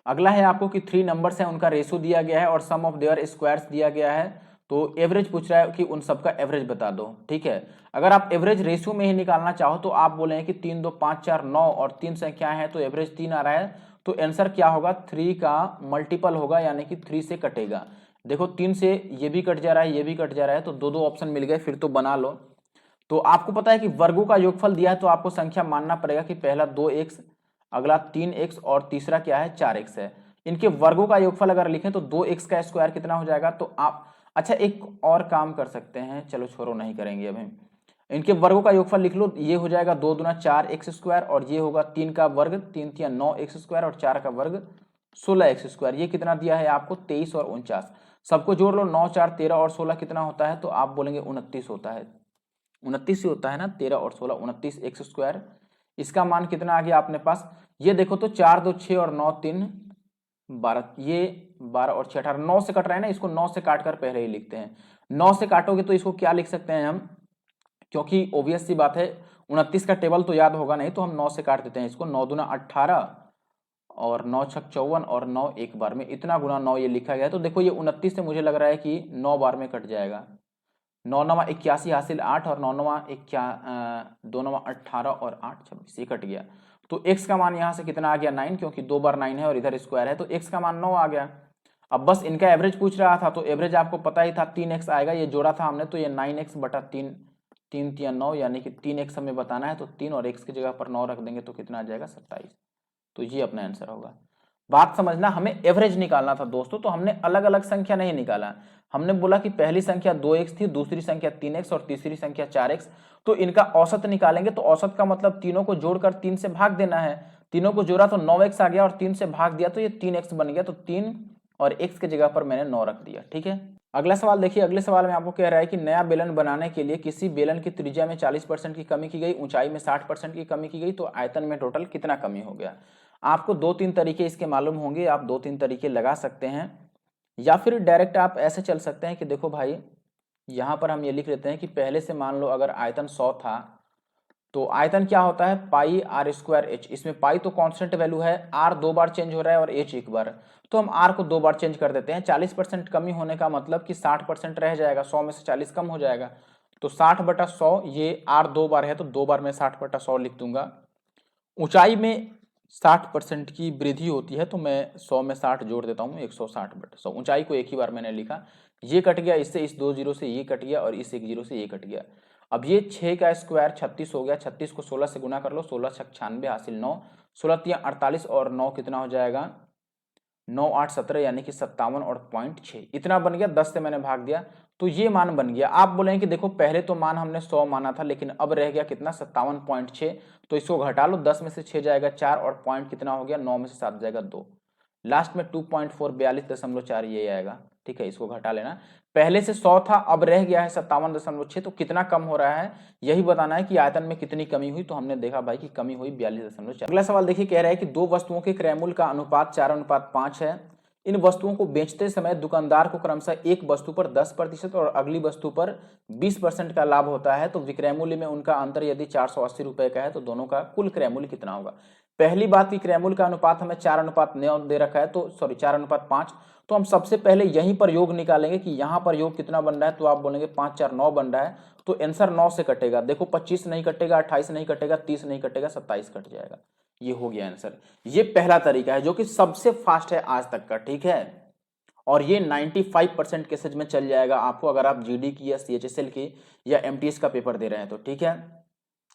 अगला है आपको कि 3 नंबर्स हैं, उनका रेशो दिया गया है और सम ऑफ देयर स्क्वायर्स दिया गया है। तो एवरेज पूछ रहा है कि उन सबका एवरेज बता दो। ठीक है, अगर आप एवरेज रेशियो में ही निकालना चाहो तो आप बोलेंगे कि 3 2 5 4 9 और 3 संख्या है तो एवरेज 3 आ रहा है, तो आंसर क्या होगा, 3 का मल्टीपल होगा, यानी कि 3 से कटेगा। देखो 3 से ये भी कट जा रहा है, ये भी कट जा रहा है, तो 2 2 ऑप्शन मिल गए, फिर तो बना लो। तो आपको पता है कि वर्गों का योगफल दिया है तो आपको संख्या मानना पड़ेगा कि पहला 2x, अगला 3x और तीसरा क्या है 4x है। इनके वर्गों का योगफल अगर लिखें तो 2x का स्क्वायर कितना हो जाएगा, तो आप अच्छा एक और काम कर सकते हैं, चलो छोड़ो नहीं करेंगे अभी। इनके वर्गों का योगफल लिख लो, ये हो जाएगा 2 दूना 4x स्क्वायर, और ये होगा 3 का वर्ग 3 × 9x स्क्वायर, और 4 का वर्ग 16x स्क्वायर। ये कितना दिया है आपको 23 और 49, सबको जोड़ लो, 9 4 13 और 16 कितना होता है, तो आप बोलेंगे 29 होता है। 29 ही होता है ना, 13 और 16 29x स्क्वायर। इसका मान कितना आ गया अपने पास, ये देखो तो 4 2 6 और 9 3 12, ये 12 और 6 18, 9 से कट रहा है ना, इसको 9 से काटकर पहले ही लिखते हैं। 9 से काटोगे तो इसको क्या लिख सकते हैं हम, क्योंकि ओबियस सी बात है 29 का टेबल तो याद होगा नहीं, तो हम 9 से काट देते हैं इसको। 9 दूना 18 और 9 छक 54 और 9 एक बार में, इतना गुना 9 ये लिखा गया है। तो देखो ये 29 से मुझे लग रहा है कि 9 बार में कट जाएगा। 9 9 81 हासिल 8 और 9 9 2 9 18 और 8 26, ये कट गया। तो x का मान यहाँ से कितना आ गया 9, क्योंकि 2 बार 9 है और इधर स्क्वायर है, तो x का मान 9 आ गया। अब बस इनका एवरेज पूछ रहा था, तो एवरेज आपको पता ही था 3x आएगा, ये जोड़ा था हमने, तो ये 9x बटा 3 3 3 9, यानी कि 3x हमें बताना है, तो 3 और x की जगह पर 9 रख देंगे तो कितना आ जाएगा 27। तो ये अपना आंसर होगा। बात समझना, हमें एवरेज निकालना था दोस्तों, तो हमने अलग अलग संख्या नहीं निकाला। हमने बोला कि पहली संख्या 2x थी, दूसरी संख्या 3x और तीसरी संख्या 4x, तो इनका औसत निकालेंगे। तो औसत का मतलब तीनों को जोड़कर 3 से भाग देना है। तीनों को जोड़ा तो 9x आ गया और 3 से भाग दिया तो ये 3x बन गया, तो 3 और x की जगह पर मैंने 9 रख दिया। ठीक है, अगला सवाल देखिए, अगले सवाल में आपको कह रहा है कि नया बेलन बनाने के लिए किसी बेलन की त्रिज्या में 40% की कमी की गई, ऊंचाई में 60% की कमी की गई, तो आयतन में टोटल कितना कमी हो गया। आपको 2-3 तरीके इसके मालूम होंगे, आप 2-3 तरीके लगा सकते हैं, या फिर डायरेक्ट आप ऐसे चल सकते हैं कि देखो भाई यहाँ पर हम ये लिख लेते हैं कि पहले से मान लो अगर आयतन 100 था, तो आयतन क्या होता है पाई आर स्क्वायर एच। इसमें पाई तो कांस्टेंट वैल्यू है, आर 2 बार चेंज हो रहा है और एच 1 बार, तो हम आर को 2 बार चेंज कर देते हैं। 40% कमी होने का मतलब कि 60% रह जाएगा, 100 में से 40 कम हो जाएगा, तो 60/100, ये आर 2 बार है तो 2 बार मैं 60/100 लिख दूंगा। ऊंचाई में 60% की वृद्धि होती है, तो मैं 100 में 60 जोड़ देता हूँ, 160/100। ऊंचाई को एक ही बार मैंने लिखा, ये कट गया इससे, इस 2 जीरो से ये कट गया और इस 1 जीरो से ये कट गया। अब ये 6 का स्क्वायर 36 हो गया, 36 को 16 से गुना कर लो, 16 छक 96 हासिल 9, 16 तिया 48 और 9 कितना हो जाएगा 9 8 17, यानी कि 57 और 0.6 इतना बन गया। 10 से मैंने भाग दिया तो ये मान बन गया। आप बोलेंगे कि देखो पहले तो मान हमने 100 माना था, लेकिन अब रह गया कितना 57.6, तो इसको घटा लो, 10 में से 6 जाएगा 4 और पॉइंट कितना हो गया 9 में से 7 जाएगा 2, लास्ट में 2.4 42.4 ये आएगा। ठीक है, इसको घटा लेना। पहले से 100 था, अब रह गया है 57.6, तो कितना कम हो रहा है यही बताना है कि आयतन में कितनी कमी हुई। तो हमने देखा भाई कि कमी हुई 42.4। अगला सवाल देखिए, कह रहा है कि दो वस्तुओं के क्रय मूल्य का अनुपात 4:5 है। इन वस्तुओं को बेचते समय दुकानदार को क्रमशः एक वस्तु पर 10% और अगली वस्तु पर 20% का लाभ होता है, तो विक्रय मूल्य में उनका अंतर यदि 480 रुपए का है तो दोनों का कुल क्रय मूल्य कितना होगा। पहली बात की क्रय मूल्य का अनुपात हमें 4:9 दे रखा है, तो सॉरी 4:5, तो हम सबसे पहले यहीं पर योग निकालेंगे कि यहां पर योग कितना बन रहा है, तो आप बोलेंगे 5 4 9 बन रहा है, तो आंसर 9 से कटेगा। देखो 25 नहीं कटेगा, 28 नहीं कटेगा, 30 नहीं कटेगा, 27 कट जाएगा। ये हो गया आंसर। ये पहला तरीका है जो कि सबसे फास्ट है आज तक का, ठीक है, और ये 95% केसेज में चल जाएगा आपको अगर आप जीडी की या सीएचएसएल की या एमटीएस का पेपर दे रहे हैं तो, ठीक है।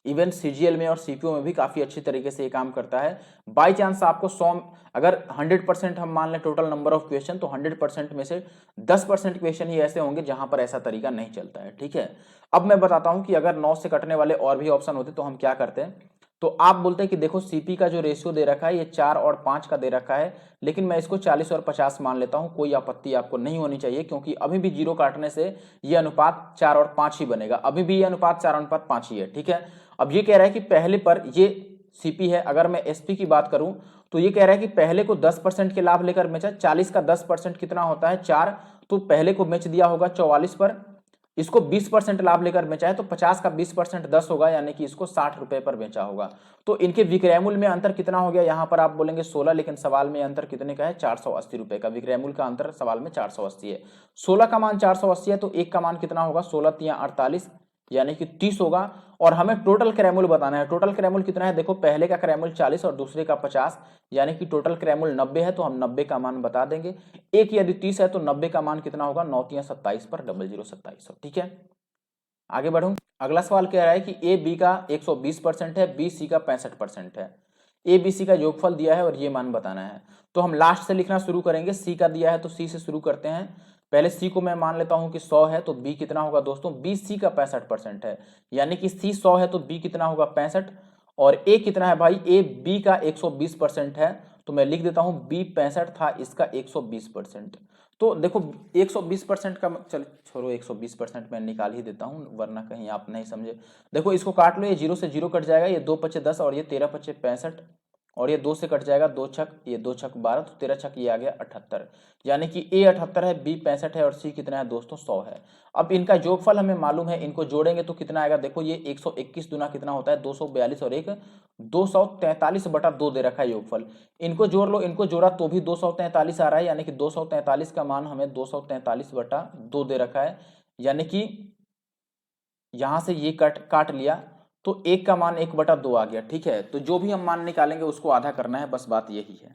इवन सीजीएल में और सीपीओ में भी काफी अच्छी तरीके से ये काम करता है। बाई चांस आपको 100 अगर 100% हम मान लें टोटल नंबर ऑफ क्वेश्चन, तो 100% में से 10% क्वेश्चन ही ऐसे होंगे जहां पर ऐसा तरीका नहीं चलता है, ठीक है। अब मैं बताता हूं कि अगर 9 से कटने वाले और भी ऑप्शन होते तो हम क्या करते हैं। तो आप बोलते हैं कि देखो सीपी का जो रेशियो दे रखा है ये 4 और 5 का दे रखा है, लेकिन मैं इसको 40 और 50 मान लेता हूं, कोई आपत्ति आपको नहीं होनी चाहिए, क्योंकि अभी भी जीरो काटने से ये अनुपात 4 और 5 ही बनेगा, अभी भी ये अनुपात 4:5 ही है, ठीक है। अब ये कह रहा है कि पहले पर ये सीपी है, अगर मैं एसपी की बात करूं तो ये कह रहा है कि पहले को 10% के लाभ लेकर बेचा, 40 का 10% कितना होता है 4, तो पहले को बेच दिया होगा 44 पर, इसको 20% लाभ लेकर बेचा है तो 50 का 20% 10 होगा, यानी कि इसको 60 रुपए पर बेचा होगा। तो इनके विक्रय मूल्य में अंतर कितना हो गया, यहां पर आप बोलेंगे 16, लेकिन सवाल में अंतर कितने का है 480 रुपए का। विक्रय मूल्य का अंतर सवाल में 480 है, 16 का मान 480 है तो एक का मान कितना होगा 16 तिया 48, यानी कि 30 होगा। और हमें टोटल क्रय मूल्य बताना है। टोटल क्रय मूल्य कितना है, देखो पहले का क्रय मूल्य 40 और दूसरे का 50, यानी कि टोटल क्रय मूल्य 90 है, तो हम 90 का मान बता देंगे। एक यदि 30 है तो 90 का मान कितना होगा 9 तिया 27 पर 0027, ठीक है। आगे बढ़ूं, अगला सवाल कह रहा है कि ए बी का 120% है, बी सी का 65% है। ए बी सी का योगफल दिया है और ये मान बताना है। तो हम लास्ट से लिखना शुरू करेंगे, सी का दिया है तो सी से शुरू करते हैं। पहले सी को मैं मान लेता हूं कि 100 है, तो बी कितना होगा दोस्तों, बी सी का 65% है, यानी कि सी 100 है तो बी कितना होगा 65, और ए कितना है भाई, ए बी का 120% है, तो मैं लिख देता हूं बी 65 था, इसका 120%। तो देखो 120% का, चल छोड़ो 120% मैं निकाल ही देता हूं वरना कहीं आप नहीं समझे। देखो इसको काट लो, ये 0 से 0 कट जाएगा, ये 2 पचे 10 और ये 13 पचे 65, और ये 2 से कट जाएगा 2 छक, ये 2 छक 12, तो 13 छक ये आ गया 78, यानी कि ए 78 है, बी 65 है और सी कितना है दोस्तों 100 है। अब इनका योगफल हमें मालूम है, इनको जोड़ेंगे तो कितना आएगा, देखो ये 121 दुना कितना होता है 242 और एक 243/2 दे रखा है योगफल। इनको जोड़ लो, इनको जोड़ा तो भी 243 आ रहा है, यानी कि 243 का मान हमें 243/2 दे रखा है, यानी कि यहां से ये काट लिया तो एक का मान 1/2 आ गया, ठीक है। तो जो भी हम मान निकालेंगे उसको आधा करना है, बस बात यही है।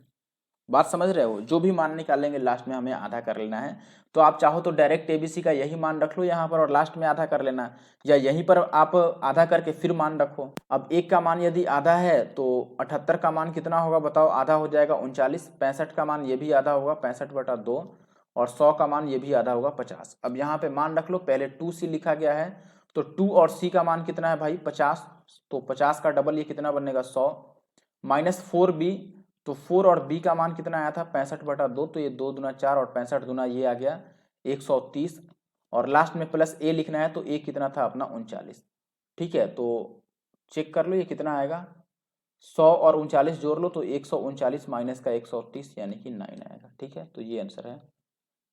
बात समझ रहे हो, जो भी मान निकालेंगे लास्ट में हमें आधा कर लेना है। तो आप चाहो तो डायरेक्ट एबीसी का यही मान रख लो यहाँ पर और लास्ट में आधा कर लेना, या यहीं पर आप आधा करके फिर मान रखो। अब एक का मान यदि आधा है तो 78 का मान कितना होगा बताओ, आधा हो जाएगा 39, 65 का मान ये भी आधा होगा 65/2, और 100 का मान ये भी आधा होगा 50। अब यहाँ पे मान रख लो, पहले 2C लिखा गया है, तो 2 और C का मान कितना है भाई 50, तो 50 का डबल ये कितना बनेगा 100, माइनस 4B, तो 4 और B का मान कितना आया था 65/2, तो ये 2 दूना 4 और 65 दूना ये आ गया 130 और लास्ट में प्लस ए लिखना है तो ए कितना था अपना 39। ठीक है, तो चेक कर लो ये कितना आएगा, 100 और 39 जोड़ लो तो 139 माइनस का 130 यानी कि 9 आएगा। ठीक है, तो ये आंसर है।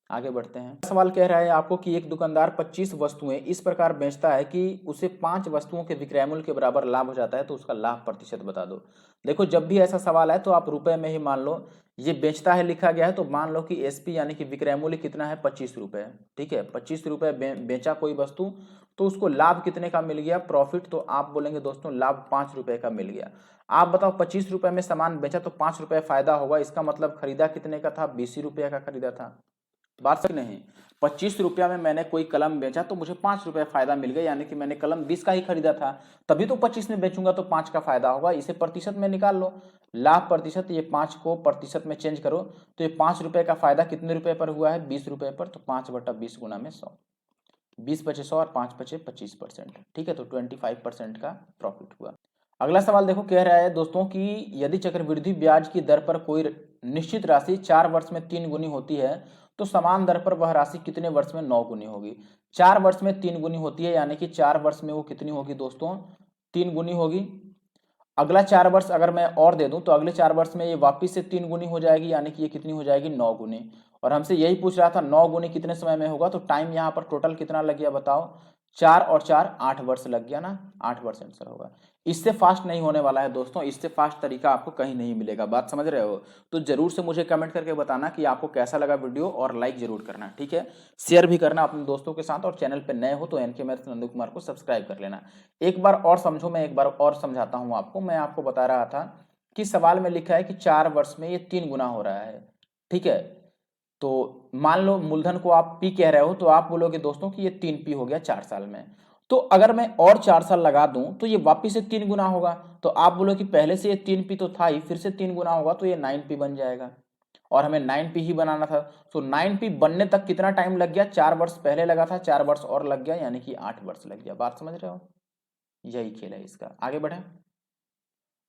आगे बढ़ते हैं। सवाल कह रहा है आपको कि एक दुकानदार 25 वस्तुएं इस प्रकार बेचता है कि उसे 5 वस्तुओं के विक्रय मूल्य के बराबर लाभ हो जाता है, तो उसका लाभ प्रतिशत बता दो। देखो जब भी ऐसा सवाल है तो आप रुपए में ही मान लो, ये बेचता है लिखा गया है तो मान लो कि एसपी यानी कि विक्रय मूल्य कितना है, 25 रुपए। ठीक है, 25 रुपए बेचा कोई वस्तु, तो उसको लाभ कितने का मिल गया, प्रॉफिट, तो आप बोलेंगे दोस्तों लाभ 5 रुपए का मिल गया। आप बताओ 25 रुपए में सामान बेचा तो 5 रुपए फायदा होगा, इसका मतलब खरीदा कितने का था, 20 रुपये का खरीदा था। बात सही नहीं, 25 रुपया में मैंने कोई कलम बेचा तो मुझे 5 रुपये फायदा मिल गया, यानी कि मैंने कलम 20 का ही खरीदा था, तभी तो 25 में बेचूंगा तो 5 का फायदा होगा। इसे प्रतिशत में निकाल लो, लाभ प्रतिशत, ये 5 को प्रतिशत में चेंज करो तो ये 5 रुपये का फायदा कितने रुपए पर हुआ है, 20 रुपये पर, तो 5/20 गुना में 100, 20 बचे 100 और 5 बचे 25%। ठीक है, तो 25% का प्रॉफिट हुआ। अगला सवाल देखो, कह रहा है दोस्तों कि यदि चक्रवृद्धि ब्याज की दर पर कोई निश्चित राशि 4 वर्ष में 3 गुनी होती है तो समान दर पर वह राशि कितने वर्ष में 9 गुनी होगी। 4 वर्ष में 3 गुनी होती है, यानी कि 4 वर्ष में वो कितनी होगी दोस्तों, 3 गुनी होगी। अगला 4 वर्ष अगर मैं और दे दूं तो अगले 4 वर्ष में ये वापिस से 3 गुनी हो जाएगी, यानी कि ये कितनी हो जाएगी, 9 गुनी। और हमसे यही पूछ रहा था 9 गुनी कितने समय में होगा, तो टाइम यहाँ पर टोटल कितना लग गया बताओ, 4 और 4 8 वर्ष लग गया ना, 8 वर्ष आंसर होगा। इससे फास्ट नहीं होने वाला है दोस्तों, इससे फास्ट तरीका आपको कहीं नहीं मिलेगा। बात समझ रहे हो, तो जरूर से मुझे कमेंट करके बताना कि आपको कैसा लगा वीडियो, और लाइक जरूर करना। ठीक है, शेयर भी करना अपने दोस्तों के साथ, और चैनल पर नए हो तो एनके मैथ्स नंदू कुमार को सब्सक्राइब कर लेना। एक बार और समझो, मैं एक बार और समझाता हूं आपको। मैं आपको बता रहा था कि सवाल में लिखा है कि 4 वर्ष में ये 3 गुना हो रहा है। ठीक है, तो मान लो मूलधन को आप पी कह रहे हो, तो आप बोलोगे दोस्तों कि ये 3P हो गया 4 साल में। तो अगर मैं और 4 साल लगा दूं तो ये वापिस से 3 गुना होगा, तो आप बोलो कि पहले से ये 3P तो था ही, फिर से 3 गुना होगा तो ये 9P बन जाएगा, और हमें 9P ही बनाना था। तो 9P बनने तक कितना टाइम लग गया, 4 वर्ष पहले लगा था, 4 वर्ष और लग गया, यानी कि 8 वर्ष लग गया। बात समझ रहे हो, यही खेल है इसका। आगे बढ़े।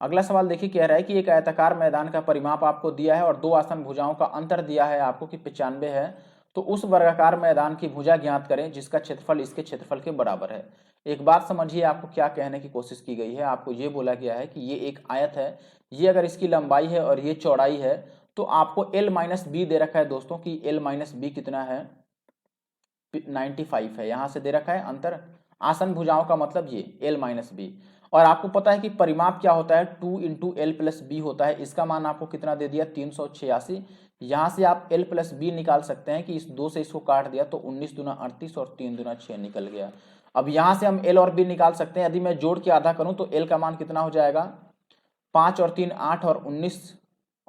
अगला सवाल देखिए, कह रहा है कि एक आयताकार मैदान का परिमाप आपको दिया है और 2 आसन भुजाओं का अंतर दिया है आपको कि 95 है, तो उस वर्गाकार मैदान की भुजा ज्ञात करें जिसका क्षेत्रफल इसके क्षेत्रफल के बराबर है। एक बात समझिए, आपको क्या कहने की कोशिश की गई है, आपको ये बोला गया है कि ये एक आयत है, ये अगर इसकी लंबाई है और ये चौड़ाई है, तो आपको L-B दे रखा है दोस्तों कि L-B कितना है, 95 है, यहां से दे रखा है अंतर। आसन भुजाओं का मतलब ये L-B, और आपको पता है कि परिमाप क्या होता है, 2 × L+B होता है। इसका मान आपको कितना दे दिया, 386। यहां से आप L+B निकाल सकते हैं कि इस 2 से इसको काट दिया तो 19 दूना 38 और 3 दूना 6 निकल गया। अब यहां से हम L और B निकाल सकते हैं, यदि मैं जोड़ के आधा करूं तो L का मान कितना हो जाएगा, 5 और 3 8 और 19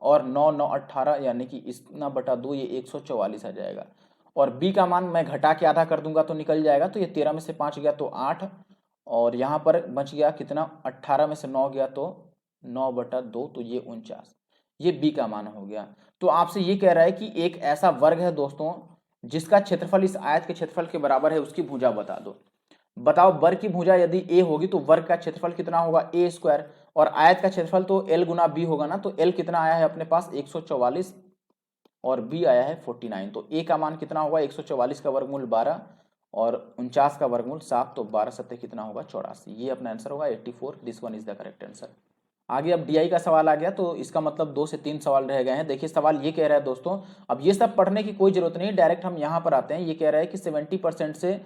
और 9 9 18, यानी कि इतना बटा 2, ये 144 आ जाएगा। और B का मान मैं घटा के आधा कर दूंगा तो निकल जाएगा, तो ये 13 में से 5 गया तो 8, और यहाँ पर बच गया कितना, 18 में से 9 गया तो 9/2, तो ये 49, ये B का मान हो गया। तो आपसे ये कह रहा है कि एक ऐसा वर्ग है दोस्तों जिसका क्षेत्रफल इस आयत के क्षेत्रफल के बराबर है, उसकी भुजा बता दो। बताओ, वर्ग की भुजा यदि A होगी तो वर्ग का क्षेत्रफल कितना होगा, A², और आयत का क्षेत्रफल तो L गुना B होगा ना, तो L कितना आया है अपने पास, 144, और B आया है 49। तो A का मान कितना होगा, 144 का वर्गमूल 12 और 49 का वर्गमूल 7, तो 12 सत्ते कितना होगा, 84। ये अपना आंसर होगा 84। This one is the correct answer. आगे अब DI का सवाल आ गया, तो इसका मतलब 2 से 3 सवाल रह गए हैं। देखिए सवाल ये कह रहा है दोस्तों, अब ये सब पढ़ने की कोई जरूरत नहीं, डायरेक्ट हम यहाँ पर आते हैं। ये कह रहा है कि 70% से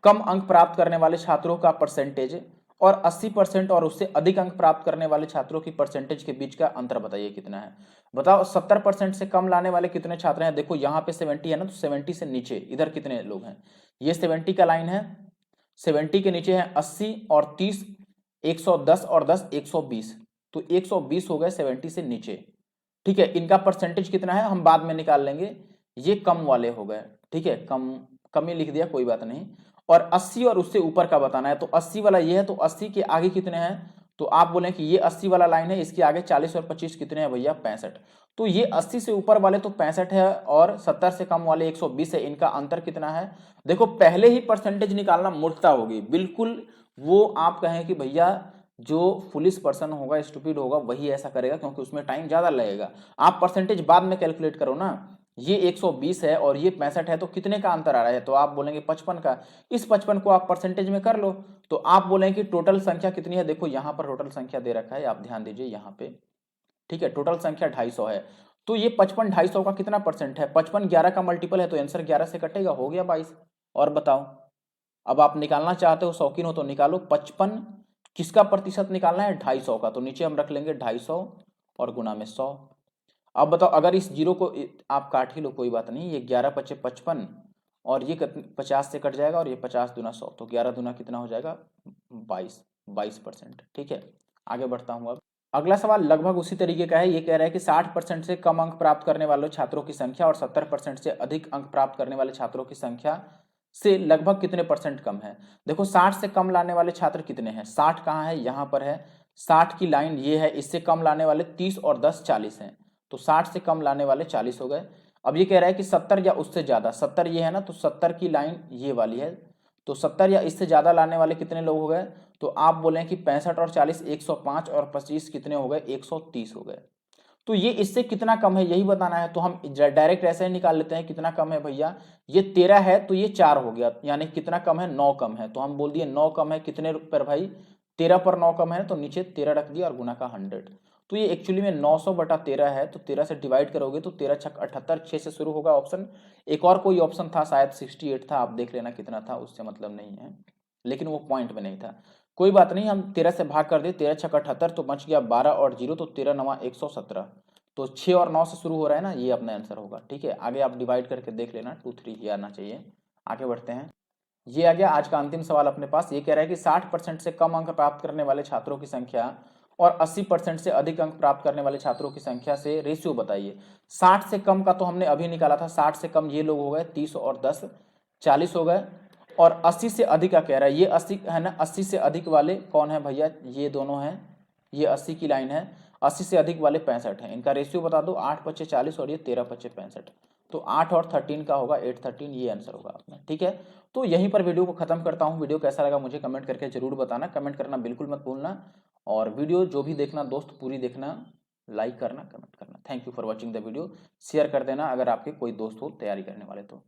कम अंक प्राप्त करने वाले छात्रों का परसेंटेज और 80% और उससे अधिक अंक प्राप्त करने वाले छात्रों की परसेंटेज के बीच का अंतर बताइए कितना है। बताओ 70% से कम लाने वाले कितने छात्र हैं, देखो यहाँ पे 70 है ना, तो 70 से नीचे इधर कितने लोग हैं, ये 70 का लाइन है, 70 के नीचे है 80 और 30, 110 और 10 120, तो 120 हो गए 70 से नीचे। ठीक है, इनका परसेंटेज कितना है हम बाद में निकाल लेंगे, ये कम वाले हो गए। ठीक है, कम ही लिख दिया, कोई बात नहीं। और 80 और उससे ऊपर का बताना है, तो 80 वाला ये है, तो 80 के आगे कितने हैं, तो आप बोले कि ये 80 वाला लाइन है, इसके आगे 40 और 25 कितने हैं भैया, 65। तो ये 80 से ऊपर वाले तो 65 है, और 70 से कम वाले 120 है, इनका अंतर कितना है। देखो पहले ही परसेंटेज निकालना मूर्खता होगी, बिल्कुल वो आप कहें कि भैया जो फुलिश पर्सन होगा, स्टूपिड होगा, वही ऐसा करेगा, क्योंकि उसमें टाइम ज्यादा लगेगा। आप परसेंटेज बाद में कैलकुलेट करो ना, ये 120 है और ये 65 है, तो कितने का अंतर आ रहा है? तो आप बोलेंगे 55 का। इस 55 को आप परसेंटेज में कर लो, तो आप बोलेंगे कि टोटल संख्या कितनी है। देखो यहाँ पर टोटल संख्या दे रखा है, आप ध्यान दीजिए यहाँ पे, ठीक है। टोटल संख्या 250 है, तो ये 55 250 का कितना परसेंट है? 55 11 का मल्टीपल है, तो आंसर 11 से कटेगा, हो गया 22। और बताओ, अब आप निकालना चाहते हो, शौकीन हो तो निकालो। 55 किसका प्रतिशत निकालना है? 250 का, तो नीचे हम रख लेंगे 250 और गुना में 100। अब बताओ, अगर इस जीरो को आप काट ही लो, कोई बात नहीं, ये 11 पचे 55 और ये 50 से कट जाएगा और ये 50 दूना 100, तो 11 दूना कितना हो जाएगा? 22%। ठीक है, आगे बढ़ता हूँ। अब अगला सवाल लगभग उसी तरीके का है। ये कह रहा है कि 60% से कम अंक प्राप्त करने वाले छात्रों की संख्या और 70% से अधिक अंक प्राप्त करने वाले छात्रों की संख्या से लगभग कितने परसेंट कम है। देखो 60 से कम लाने वाले छात्र कितने हैं? 60 कहाँ है? यहाँ पर है। 60 की लाइन ये है, इससे कम लाने वाले 30 और 10 40 हैं, तो 60 से कम लाने वाले 40 हो गए। अब ये कह रहा है कि 70 या उससे ज्यादा, 70 ये है ना, तो 70 की लाइन ये वाली है, तो 70 या इससे ज्यादा लाने वाले कितने लोग हो गए? तो आप बोले कि 65 और 40 105 और 25 कितने हो गए? 130 हो गए। तो ये इससे कितना कम है यही बताना है, तो हम डायरेक्ट ऐसे ही निकाल लेते हैं। कितना कम है भैया? ये 13 है तो ये 4 हो गया, यानी कितना कम है? 9 कम है, तो हम बोल दिए 9 कम है। कितने पर भाई? 13 पर 9 कम है, तो नीचे 13 रख दिया और गुना का 100। तो ये एक्चुअली में 900 बटा 13 है, तो 13 से डिवाइड करोगे तो 13 छक 78, 6 से शुरू होगा ऑप्शन। एक और कोई ऑप्शन था शायद 68 था, आप देख लेना कितना था, उससे मतलब नहीं है, लेकिन वो पॉइंट में नहीं था। कोई बात नहीं, हम 13 से भाग कर दिए, 13 छक 78, तो बच गया 12 और 0, तो 13 नवा 117। तो 6 और 9 से शुरू हो रहा है ना, ये अपना आंसर होगा। ठीक है, आगे आप डिवाइड करके देख लेना, 2 3 ही आना चाहिए। आगे बढ़ते हैं। ये आ गया आज का अंतिम सवाल अपने पास। ये कह रहा है कि 60% से कम अंक प्राप्त करने वाले छात्रों की संख्या और 80% से अधिक अंक प्राप्त करने वाले छात्रों की संख्या से रेशियो बताइए। 60 से कम का तो हमने अभी निकाला था, 60 से कम ये लोग हो गए 30 और 10 40 हो गए, और 80 से अधिक का कह रहा है, ये 80 है ना, 80 से अधिक वाले कौन है भैया? ये दोनों हैं, ये 80 की लाइन है। 80 से अधिक वाले 65 हैं, इनका रेशियो बता दो। 8 पच्चे 40 और ये 13 पच्चे 65, तो 8 और 13 का होगा 8 13, ये आंसर होगा अपना। ठीक है, तो यहीं पर वीडियो को खत्म करता हूँ। वीडियो कैसा लगा मुझे कमेंट करके जरूर बताना, कमेंट करना बिल्कुल मत भूलना, और वीडियो जो भी देखना दोस्त पूरी देखना, लाइक करना, कमेंट करना। Thank you for watching the video. Share कर देना अगर आपके कोई दोस्त हो तैयारी करने वाले तो।